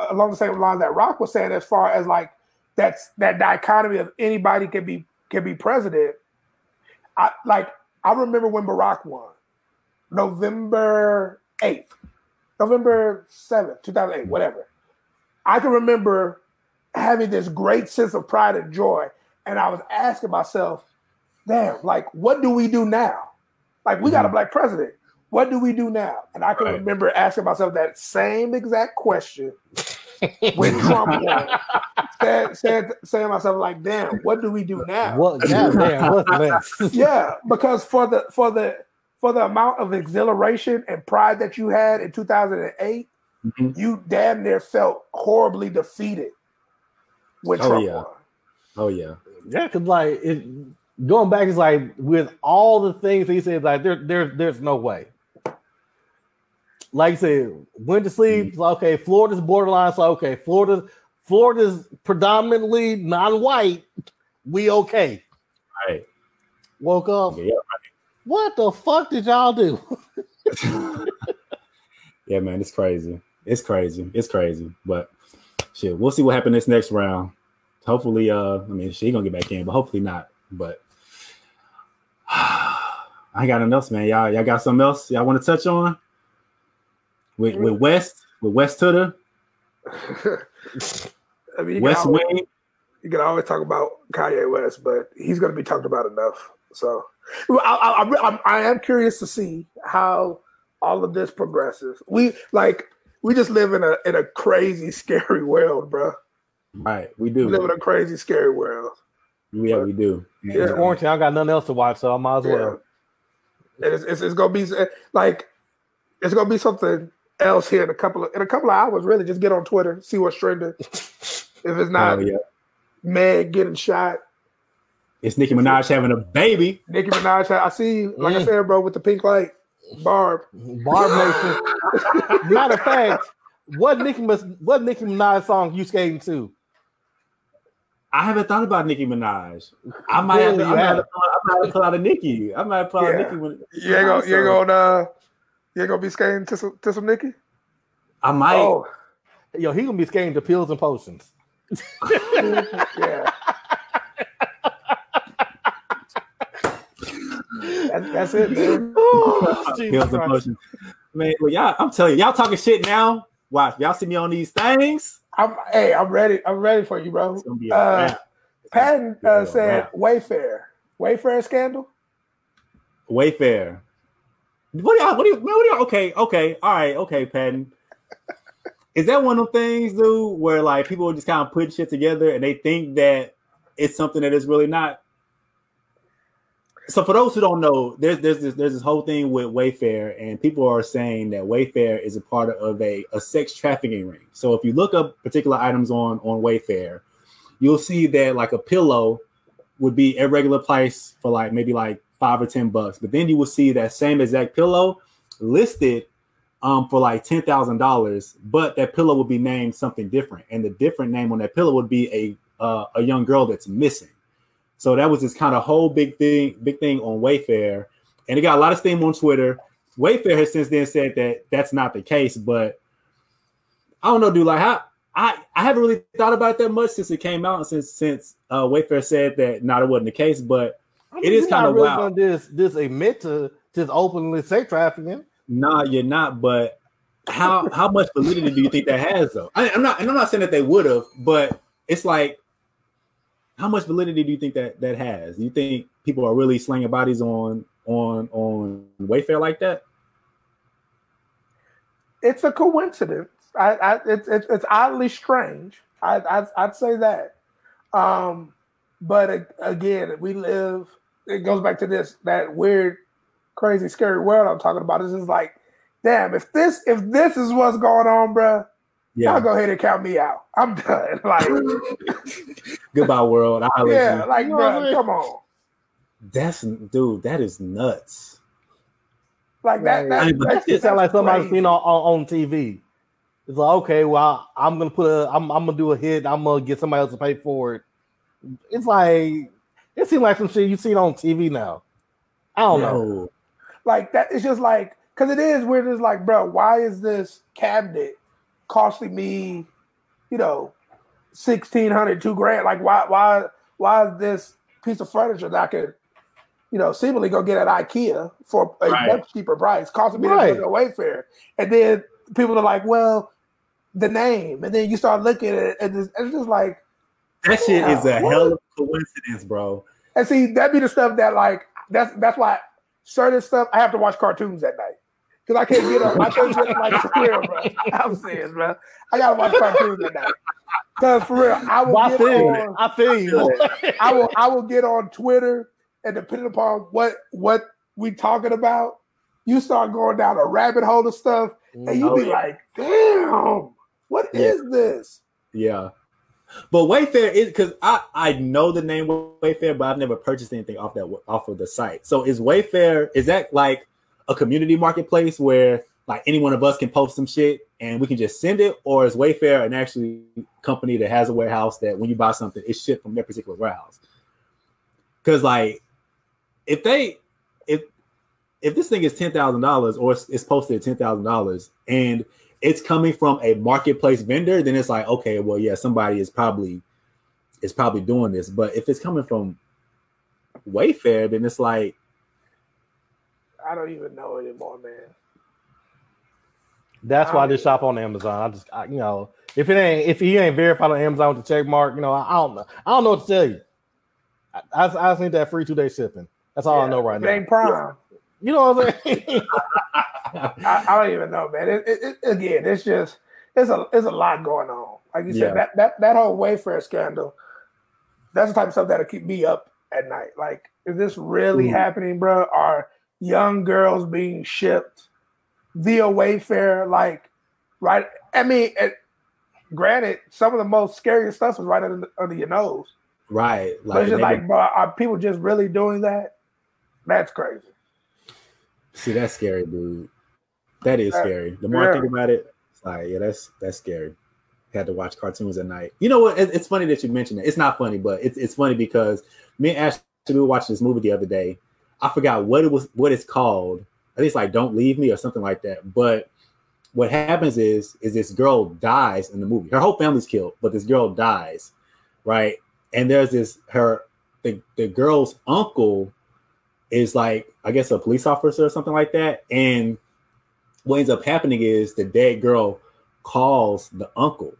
along the same line that Rock was saying, as far as like that dichotomy of anybody can be president. I remember when Barack won, November 7th, 2008, whatever. I can remember having this great sense of pride and joy, and I was asking myself, damn, like, what do we do now? Like, we got a black president. What do we do now? And I can remember asking myself that same exact question when Trump won. Saying to myself, like, damn, what do we do now? What's next? Yeah, because for the amount of exhilaration and pride that you had in 2008, you damn near felt horribly defeated when Trump won. Oh yeah. Yeah, because like going back is like with all the things he said, like there's no way. Like you said, went to sleep. So okay, Florida's borderline. So okay, Florida's predominantly non-white. We okay. Right. Woke up. Yeah, right. What the fuck did y'all do? Yeah, man, it's crazy. It's crazy. But shit, we'll see what happens this next round. Hopefully, she gonna get back in, but hopefully not. But I ain't got nothing else, man. Y'all got something else y'all want to touch on? With West Tudor? I mean, West Wing. You can always talk about Kanye West, but he's going to be talked about enough. So I am curious to see how all of this progresses. We just live in a crazy, scary world, bro. Right, we do. We live in a crazy, scary world. Yeah, we do. It's quarantine. I got nothing else to watch, so I might as well. And it's gonna be like it's gonna be something else here in a couple of hours. Really, just get on Twitter, see what's trending. If it's not Meg getting shot, It's Nicki Minaj having a baby. Nicki Minaj, I see you. Like I said, bro, with the pink light. Barb Nation. Matter of fact, what Nicki Minaj song you skating to? I haven't thought about Nicki Minaj. I might have to pull out a Nicki. I might pull out Nicki. You ain't gonna be skating to some Nicki? I might. Oh. Yo, he gonna be skating to Pills and Potions. Yeah. That's it, man. Pills and Potions. Man, well, y'all, I'm telling you, y'all talking shit now. Watch, y'all see me on these things. I'm ready. I'm ready for you, bro. It's gonna be a wrap. Patton said Wayfair scandal. Wayfair. What do you? Okay, all right, okay, Patton. Is that one of them things, dude, where like people are just kind of putting shit together and they think that it's something that is really not? So for those who don't know, there's this whole thing with Wayfair, and people are saying that Wayfair is a part of a sex trafficking ring. So if you look up particular items on Wayfair, you'll see that like a pillow would be a regular price for like maybe like $5 or $10, but then you will see that same exact pillow listed for like $10,000, but that pillow would be named something different, and the different name on that pillow would be a young girl that's missing. So that was this kind of whole big thing on Wayfair, and it got a lot of steam on Twitter. Wayfair has since then said that that's not the case, but I don't know, dude. Like, how I haven't really thought about it that much since it came out, and since Wayfair said that it wasn't the case. But it is kind of wild. This admit to just openly sex trafficking. Nah, you're not. But how much validity do you think that has, though? I'm not saying that they would have, but it's like, how much validity do you think that has? Do you think people are really slinging bodies on Wayfair like that? It's a coincidence. It's oddly strange. I'd say that. But again, we live. It goes back to that weird, crazy, scary world I'm talking about. It's just like, damn, if this is what's going on, bro. Yeah. Y'all go ahead and count me out. I'm done. Like, goodbye, world. Like, bro, come on. That is nuts. Like that just sound like somebody seen on TV. It's like, okay, well, I'm gonna do a hit. I'm gonna get somebody else to pay for it. It's like, it seems like some shit you seen on TV now. I don't know. Like that. It's just like, because it is weird. It's like, bro, why is this cabinet costing me, $1,600, $2,000? Like, why is this piece of furniture that I could, seemingly go get at IKEA for a much cheaper price, costing me to go to Wayfair? And then people are like, well, the name, and then you start looking at it, and it's just like, that shit is a hell of a coincidence, bro. And see, that be the stuff that, like, that's why certain stuff I have to watch cartoons at night. Because I can't get up. I can't get like, for real, bro. I'm serious, bro. I gotta watch cartoons at night. Because for real, I feel you. I will get on Twitter, and depending upon what we talking about, you start going down a rabbit hole of stuff, and you be like, damn, what is this? Yeah. But Wayfair is, because I know the name Wayfair, but I've never purchased anything off of the site. So is Wayfair, is that like a community marketplace where like any one of us can post some shit and we can just send it, or is Wayfair an actually company that has a warehouse that when you buy something, it's shipped from their particular warehouse? Because like, if this thing is $10,000 or it's posted at $10,000 and it's coming from a marketplace vendor, then it's like, okay, well, yeah, somebody is probably doing this. But if it's coming from Wayfair, then it's like, I don't even know anymore, man. That's why I just shop on Amazon. If he ain't verified on Amazon with the check mark, I don't know. I don't know what to tell you. I just need that free 2-day shipping. That's all I know right now. Ain't Prime. You know what I'm saying? I don't even know, man. Again, it's a lot going on. Like you said, that whole Wayfair scandal, that's the type of stuff that'll keep me up at night. Like, is this really happening, bro? Are young girls being shipped via Wayfair? Like, right? I mean, granted, some of the most scariest stuff is right under your nose. Right. But it's just like, bro, are people just really doing that? That's crazy. See, that's scary, dude. That is scary. The more I think about it, it's like, yeah, that's scary. Had to watch cartoons at night. You know what? It's funny that you mentioned it. It's not funny, but it's funny because me and Ashley, we were watching this movie the other day. I forgot what it's called. I think it's like Don't Leave Me or something like that. But what happens is this girl dies in the movie. Her whole family's killed, but this girl dies, right? And there's the girl's uncle is like, I guess, a police officer or something like that. And what ends up happening is the dead girl calls the uncle,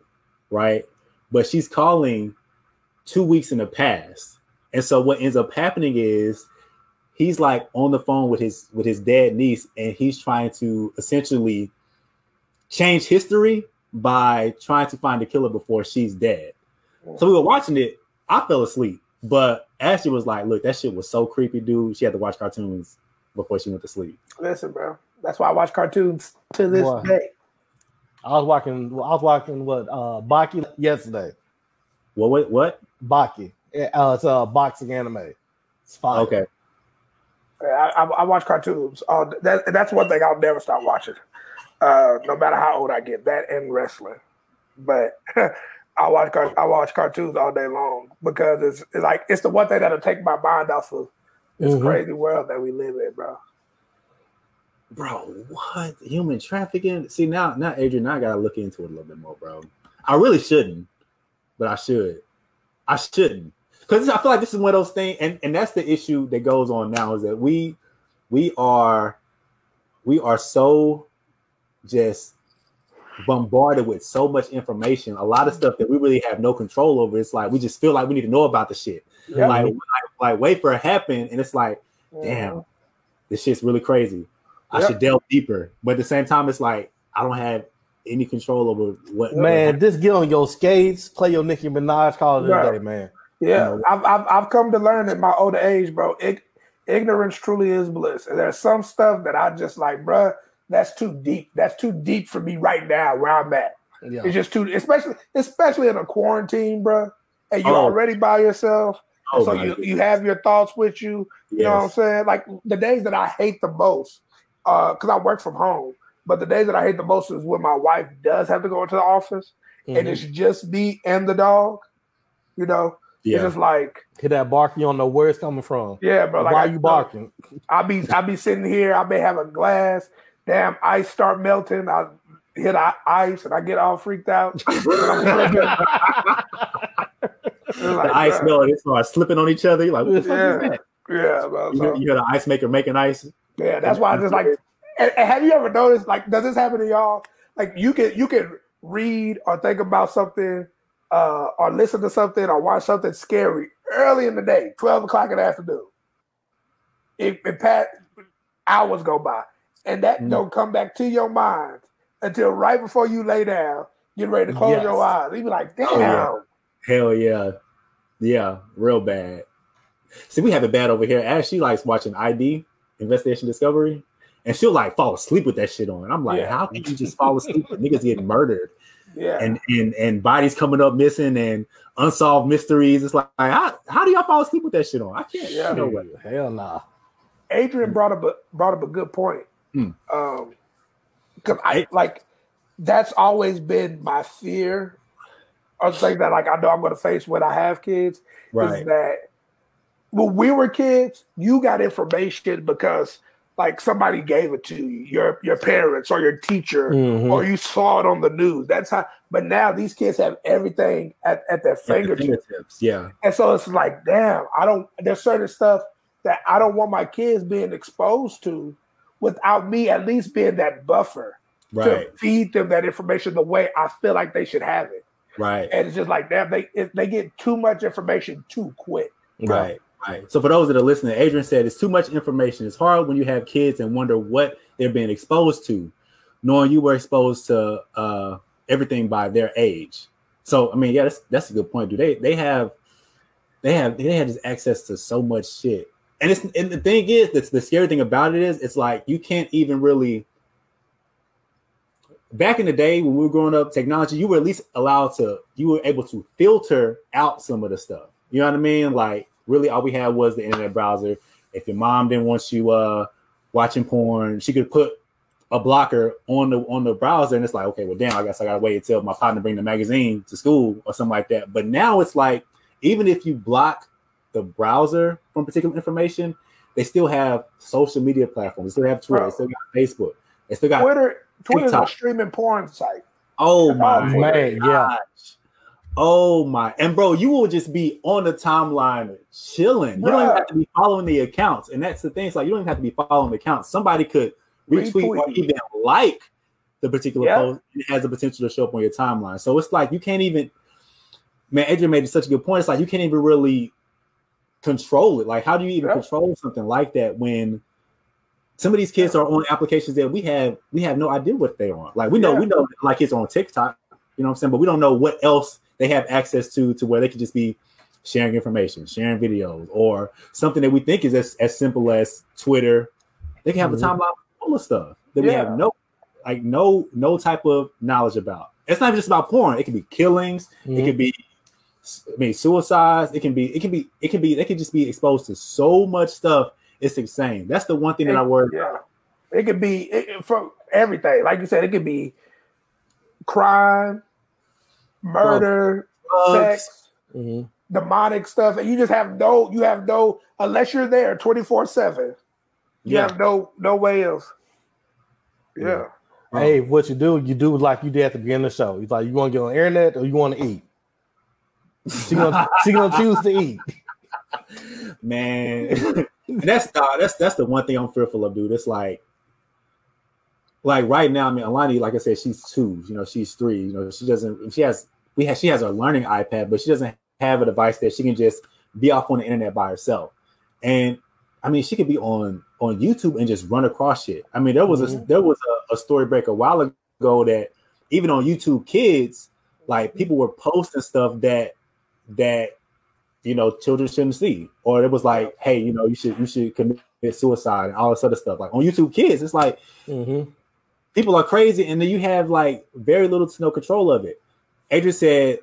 right? But she's calling 2 weeks in the past. And so what ends up happening is he's like on the phone with his dead niece, and he's trying to essentially change history by trying to find the killer before she's dead. So we were watching it. I fell asleep, but Ashley was like, look, that shit was so creepy, dude. She had to watch cartoons before she went to sleep. Listen, bro. That's why I watch cartoons to this day. I was watching what Baki yesterday. What? Baki. It's a boxing anime. It's fine. Okay. I watch cartoons. That's one thing I'll never stop watching. No matter how old I get, that and wrestling. But I watch cartoons all day long because it's the one thing that'll take my mind off of this crazy world that we live in, bro. Bro, what? Human trafficking? See, now, Adrian, I gotta look into it a little bit more, bro. I really shouldn't, but I should. I shouldn't. Because I feel like this is one of those things, and that's the issue that goes on now, is that we are so just bombarded with so much information, a lot of stuff that we really have no control over. It's like we just feel like we need to know about the shit. Yeah. Like wait for it to happen, and it's like, damn, this shit's really crazy. I should delve deeper, but at the same time, it's like I don't have any control over what. Man, just get on your skates, play your Nicki Minaj, call it a day, man. Yeah, I've come to learn at my older age, bro. Ignorance truly is bliss, and there's some stuff that I just like, bro. That's too deep. That's too deep for me right now where I'm at. Yeah. It's just too, especially in a quarantine, bro. And you're already by yourself, so you have your thoughts with you. You know what I'm saying? Like the days that I hate the most, because I work from home. But the days that I hate the most is when my wife does have to go into the office, and it's just me and the dog. You know. Yeah. It's just like hear that bark, you don't know where it's coming from. Yeah, bro. Like, why are you barking? I'll be sitting here. I may have a glass. Damn, ice start melting. I hit ice and I get all freaked out. The ice melting. It starts slipping on each other. You're like, what the fuck is that? Yeah, bro. You hear the ice maker making ice. Yeah, that's why I just like. And have you ever noticed? Like, does this happen to y'all? Like, you can read or think about something. Or listen to something or watch something scary early in the day, 12 o'clock in the afternoon. It hours go by, and that don't come back to your mind until right before you lay down, get ready to close your eyes. You be like, damn. Oh, yeah. Hell yeah. Yeah, real bad. See, we have it bad over here. Ash, she likes watching ID, Investigation Discovery, and she'll like fall asleep with that shit on. I'm like, how can you just fall asleep with niggas getting murdered? Yeah, and bodies coming up missing and unsolved mysteries. It's like how do y'all fall asleep with that shit on? I can't. Yeah, no way. Hell nah. Adrian brought up a good point. Because I like that's always been my fear. I was saying that like I know I'm going to face when I have kids. Right. Is that when we were kids, you got information because. Like somebody gave it to you, your parents or your teacher, or you saw it on the news. That's how. But now these kids have everything at their fingertips. Yeah, and so it's like, damn, there's certain stuff that I don't want my kids being exposed to without me at least being that buffer to feed them that information the way I feel like they should have it. Right. And it's just like, damn, they get too much information too quick. Right. Right. So for those that are listening, Adrian said it's too much information. It's hard when you have kids and wonder what they're being exposed to, knowing you were exposed to everything by their age. So I mean, yeah, that's a good point. Do they have this access to so much shit? And the thing is, the scary thing about it is, it's like you can't even really. Back in the day when we were growing up, technology, you were at least you were able to filter out some of the stuff. You know what I mean? Like, really, all we had was the internet browser. If your mom didn't want you watching porn, she could put a blocker on the browser, and it's like, okay, well, damn, I guess I gotta wait until my partner bring the magazine to school or something like that. But now it's like, even if you block the browser from particular information, they still have social media platforms. They still have Twitter. They still got Facebook. They still got Twitter's a streaming porn site. Oh my man, yeah. Oh my, and bro, you will just be on the timeline chilling. You don't even have to be following the accounts, and that's the thing. It's like, you don't even have to be following the accounts. Somebody could retweet or even like the particular post. It has the potential to show up on your timeline. So it's like, you can't even. Man, Adrian made such a good point. It's like, you can't even really control it. Like, how do you even control something like that when some of these kids are on applications that we have no idea what they're on? Like, we know like kids are on TikTok, you know what I'm saying, but we don't know what else they have access to where they could just be sharing information, sharing videos, or something that we think is as simple as Twitter. They can have a timeline full of stuff that we have no type of knowledge about. It's not just about porn. It could be killings. It could be, suicides. They could just be exposed to so much stuff. It's insane. That's the one thing that I worry about. It could be from everything. Like you said, it could be crime, murder, sex, demonic stuff, and you just have no unless you're there 24/7. You have no way else. Yeah. Hey, what you do like you did at the beginning of the show. It's like, you want to get on the internet or you want to eat? She gonna choose to eat. Man, that's the one thing I'm fearful of, dude. It's like right now. I mean, Alani, like I said, she's 2. You know, she's 3. You know, she has her learning iPad, but she doesn't have a device that she can just be off on the internet by herself. And I mean, she could be on YouTube and just run across shit. I mean, there was a story break a while ago that even on YouTube Kids, like, people were posting stuff that children shouldn't see, or it was like, hey, you should commit suicide and all this other stuff. Like, on YouTube Kids, it's like people are crazy, and then you have like very little to no control of it. Adrian said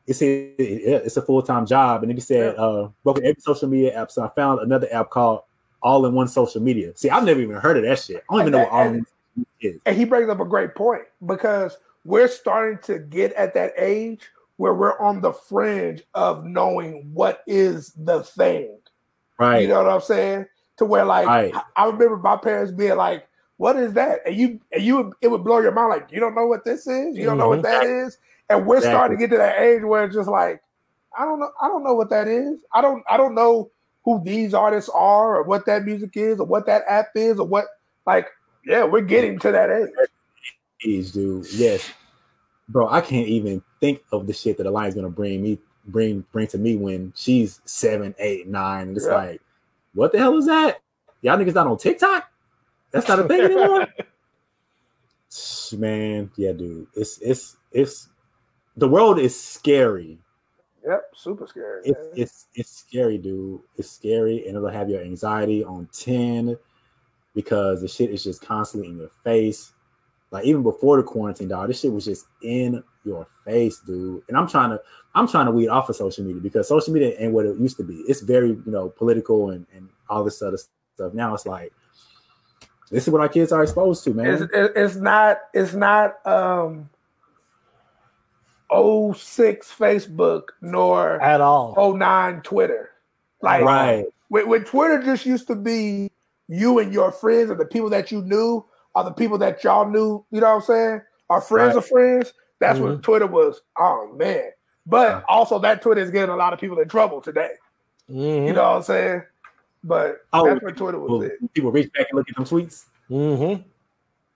it's a full-time job, and then he said broken every social media app, so I found another app called All-in-One Social Media. See, I've never even heard of that shit. I don't even know what All-in-One is. And he brings up a great point, because we're starting to get at that age where we're on the fringe of knowing what is the thing. Right. You know what I'm saying? To where, like, I remember my parents being like, what is that? And it would blow your mind. Like, you don't know what this is? You don't know what that is? And we're starting to get to that age where it's just like, I don't know what that is. I don't know who these artists are, or what that music is, or what that app is, or what, like, we're getting to that age, dude. Yes. Bro, I can't even think of the shit that Alani's gonna bring to me when she's 7, 8, 9. And it's like, what the hell is that? Y'all niggas not on TikTok? That's not a thing anymore. Man, yeah, dude. It's the world is scary. Yep, super scary. It's scary, dude. It's scary, and it'll have your anxiety on 10 because the shit is just constantly in your face. Like, even before the quarantine, dog, this shit was just in your face, dude. And I'm trying to weed off of social media, because social media ain't what it used to be. It's very, political and all this other stuff. Now it's like, this is what our kids are exposed to, man. It's not 06 Facebook nor at all 09 Twitter. Like, when Twitter just used to be you and your friends, or the people that you knew, or the people that y'all knew, you know what I'm saying? Our friends of friends. That's what Twitter was. Oh, man. But also, that Twitter is getting a lot of people in trouble today. You know what I'm saying? But that's what Twitter was. People reach back and look at them tweets.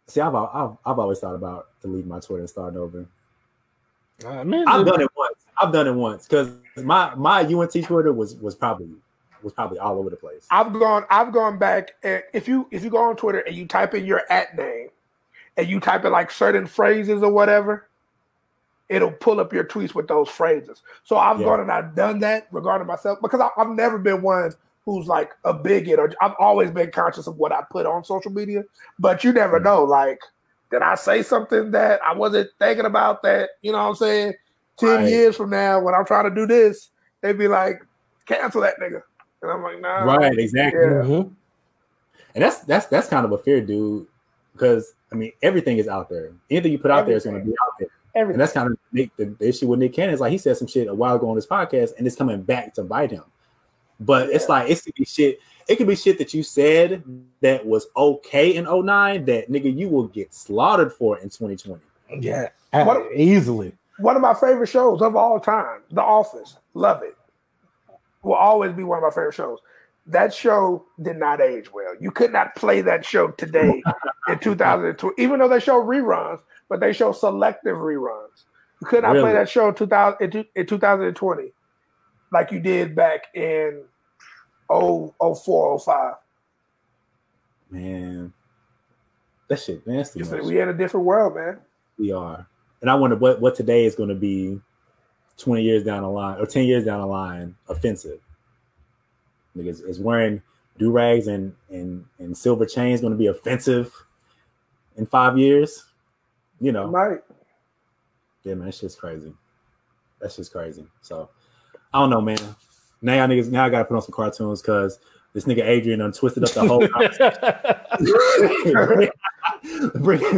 See, I've always thought about deleting my Twitter and starting over. I've done it once because my UNT Twitter was probably all over the place. I've gone back, and if you go on Twitter and you type in your @name and you type in like certain phrases or whatever, it'll pull up your tweets with those phrases. So I've gone and I've done that regarding myself, because I've never been one who's like a bigot, or I've always been conscious of what I put on social media. But you never know, like, did I say something that I wasn't thinking about, that, you know what I'm saying, 10 years from now when I'm trying to do this, they'd be like, cancel that nigga. And I'm like, nah. Right, exactly. Yeah. Mm-hmm. And that's kind of a fear, dude. Because I mean, everything is out there. Anything you put out there is going to be out there. Everything. And that's kind of the issue with Nick Cannon. Is like he said some shit a while ago on this podcast, and it's coming back to bite him. But it's like it could be shit. It could be shit that you said that was okay in 2009 that nigga you will get slaughtered for in 2020. Yeah, easily. One of my favorite shows of all time, The Office. Love it. Will always be one of my favorite shows. That show did not age well. You could not play that show today in 2002, even though they show reruns, but they show selective reruns. You could not play that show in 2020 like you did back in 04, 05. Man, that shit nasty. We in a different world, man. We are. And I wonder what today is going to be 20 years down the line or 10 years down the line offensive. Niggas is wearing do-rags and silver chains going to be offensive in 5 years. You know. Right. Yeah, man, that shit's crazy. That's just crazy. So I don't know, man. Now I gotta put on some cartoons because this nigga Adrian done twisted up the whole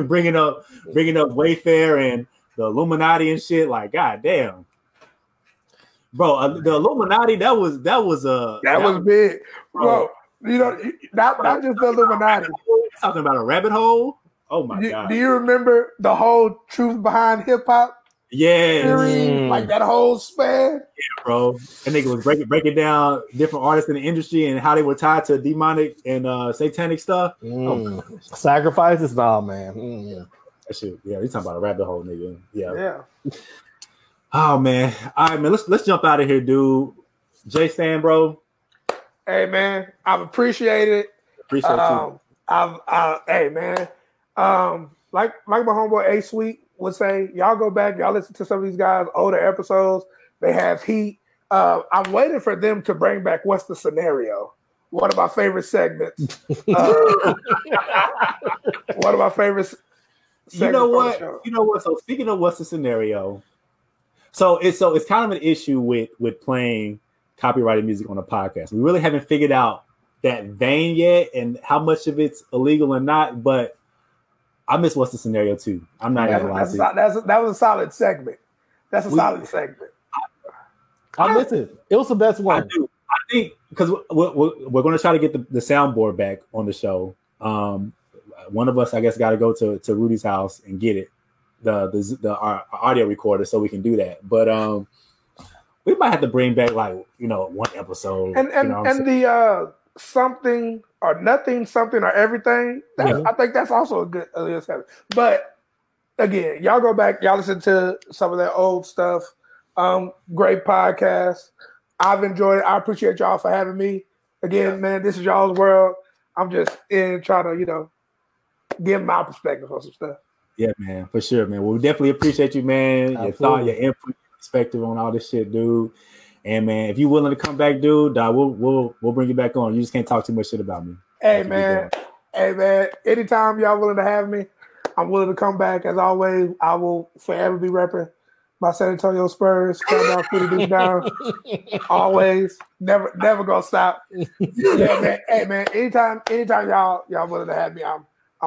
bringing up Wayfair and the Illuminati and shit. Like, goddamn, bro, the Illuminati that was big, bro. You know, not just the Illuminati. Talking about a rabbit hole. Oh my god! Do you remember the whole truth behind hip hop? Yeah, like that whole span. Yeah, bro. And nigga was breaking down different artists in the industry and how they were tied to demonic and satanic stuff. Oh, sacrifices, nah, man. That shit. Yeah, he's talking about a rabbit hole, nigga. Yeah. Oh man. All right, man. Let's jump out of here, dude. Jay Stan, bro. Hey man, I've appreciated it. Appreciate you. Hey man. Like my homeboy A Sweet would say, y'all go back, y'all listen to some of these guys' older episodes. They have heat. I'm waiting for them to bring back What's the Scenario? One of my favorite segments. One of my favorite segments. You know what? So speaking of What's the Scenario, so it's kind of an issue with playing copyrighted music on a podcast. We really haven't figured out that vein yet and how much of it's illegal or not, but I miss What's the Scenario too. I'm not gonna lie to you. That was a solid segment. That's a solid segment. I miss it. It was the best one. I think because we're going to try to get the soundboard back on the show. One of us, I guess, got to go to Rudy's house and get it, our audio recorder, so we can do that. But we might have to bring back one episode. And the something or nothing, something or everything. I think that's also a good segment. But again, y'all go back, y'all listen to some of that old stuff. Great podcast. I've enjoyed it. I appreciate y'all for having me. Again, man, this is y'all's world. I'm just trying to, give my perspective on some stuff. Yeah, man, for sure, man. Well, we definitely appreciate you, man. Absolutely. Your thought, your input, your perspective on all this shit, dude. And man, if you're willing to come back, dude, we'll bring you back on. You just can't talk too much shit about me. Hey, man. Anytime y'all willing to have me, I'm willing to come back. As always, I will forever be repping my San Antonio Spurs. Come down, put it down. Always, never gonna stop. Yeah, man. Hey, man. Anytime y'all willing to have me, I'm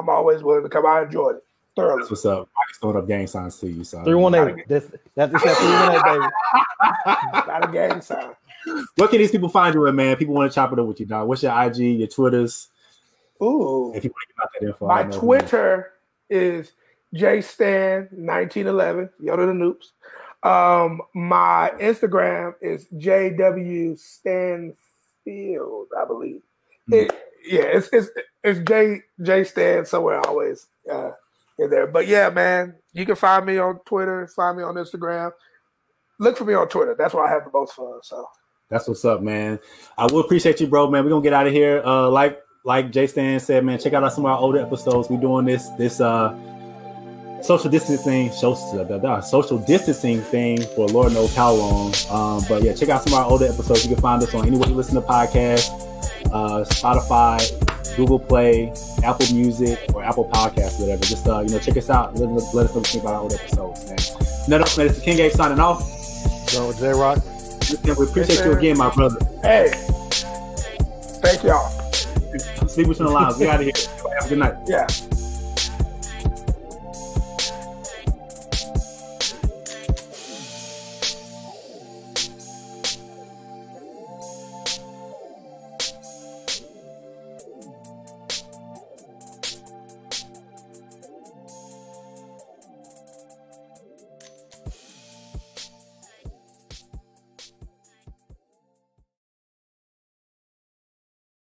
always willing to come. I enjoyed it thoroughly. That's what's up. I just throwing up gang signs to you. So 318. That's 318, baby. Not a gang sign. What can these people find you with, man? People want to chop it up with you, dog. What's your IG, your Twitters? Ooh. If you want to give out that info. My Twitter is JStan1911, Yoda the Noops. My Instagram is JW Stanfield, I believe. It's J Stan somewhere always in there. But yeah, man, you can find me on Twitter, find me on Instagram. Look for me on Twitter. That's where I have the most fun. So that's what's up, man. I will appreciate you, bro, man. We're gonna get out of here. Like Jay Stan said, man, check out some of our older episodes. We're doing this social distancing thing for Lord knows how long. But yeah, check out some of our older episodes. You can find us on anywhere you listen to podcasts, Spotify, Google Play, Apple Music, or Apple Podcasts, whatever. Just check us out. Let us know what you think about our older episodes, man. Nothing else, man. It's the King Gate signing off. J-Rock. We appreciate you again, my brother. Hey, thank y'all. Sleep within the lines. We out of here. Have a good night. Yeah.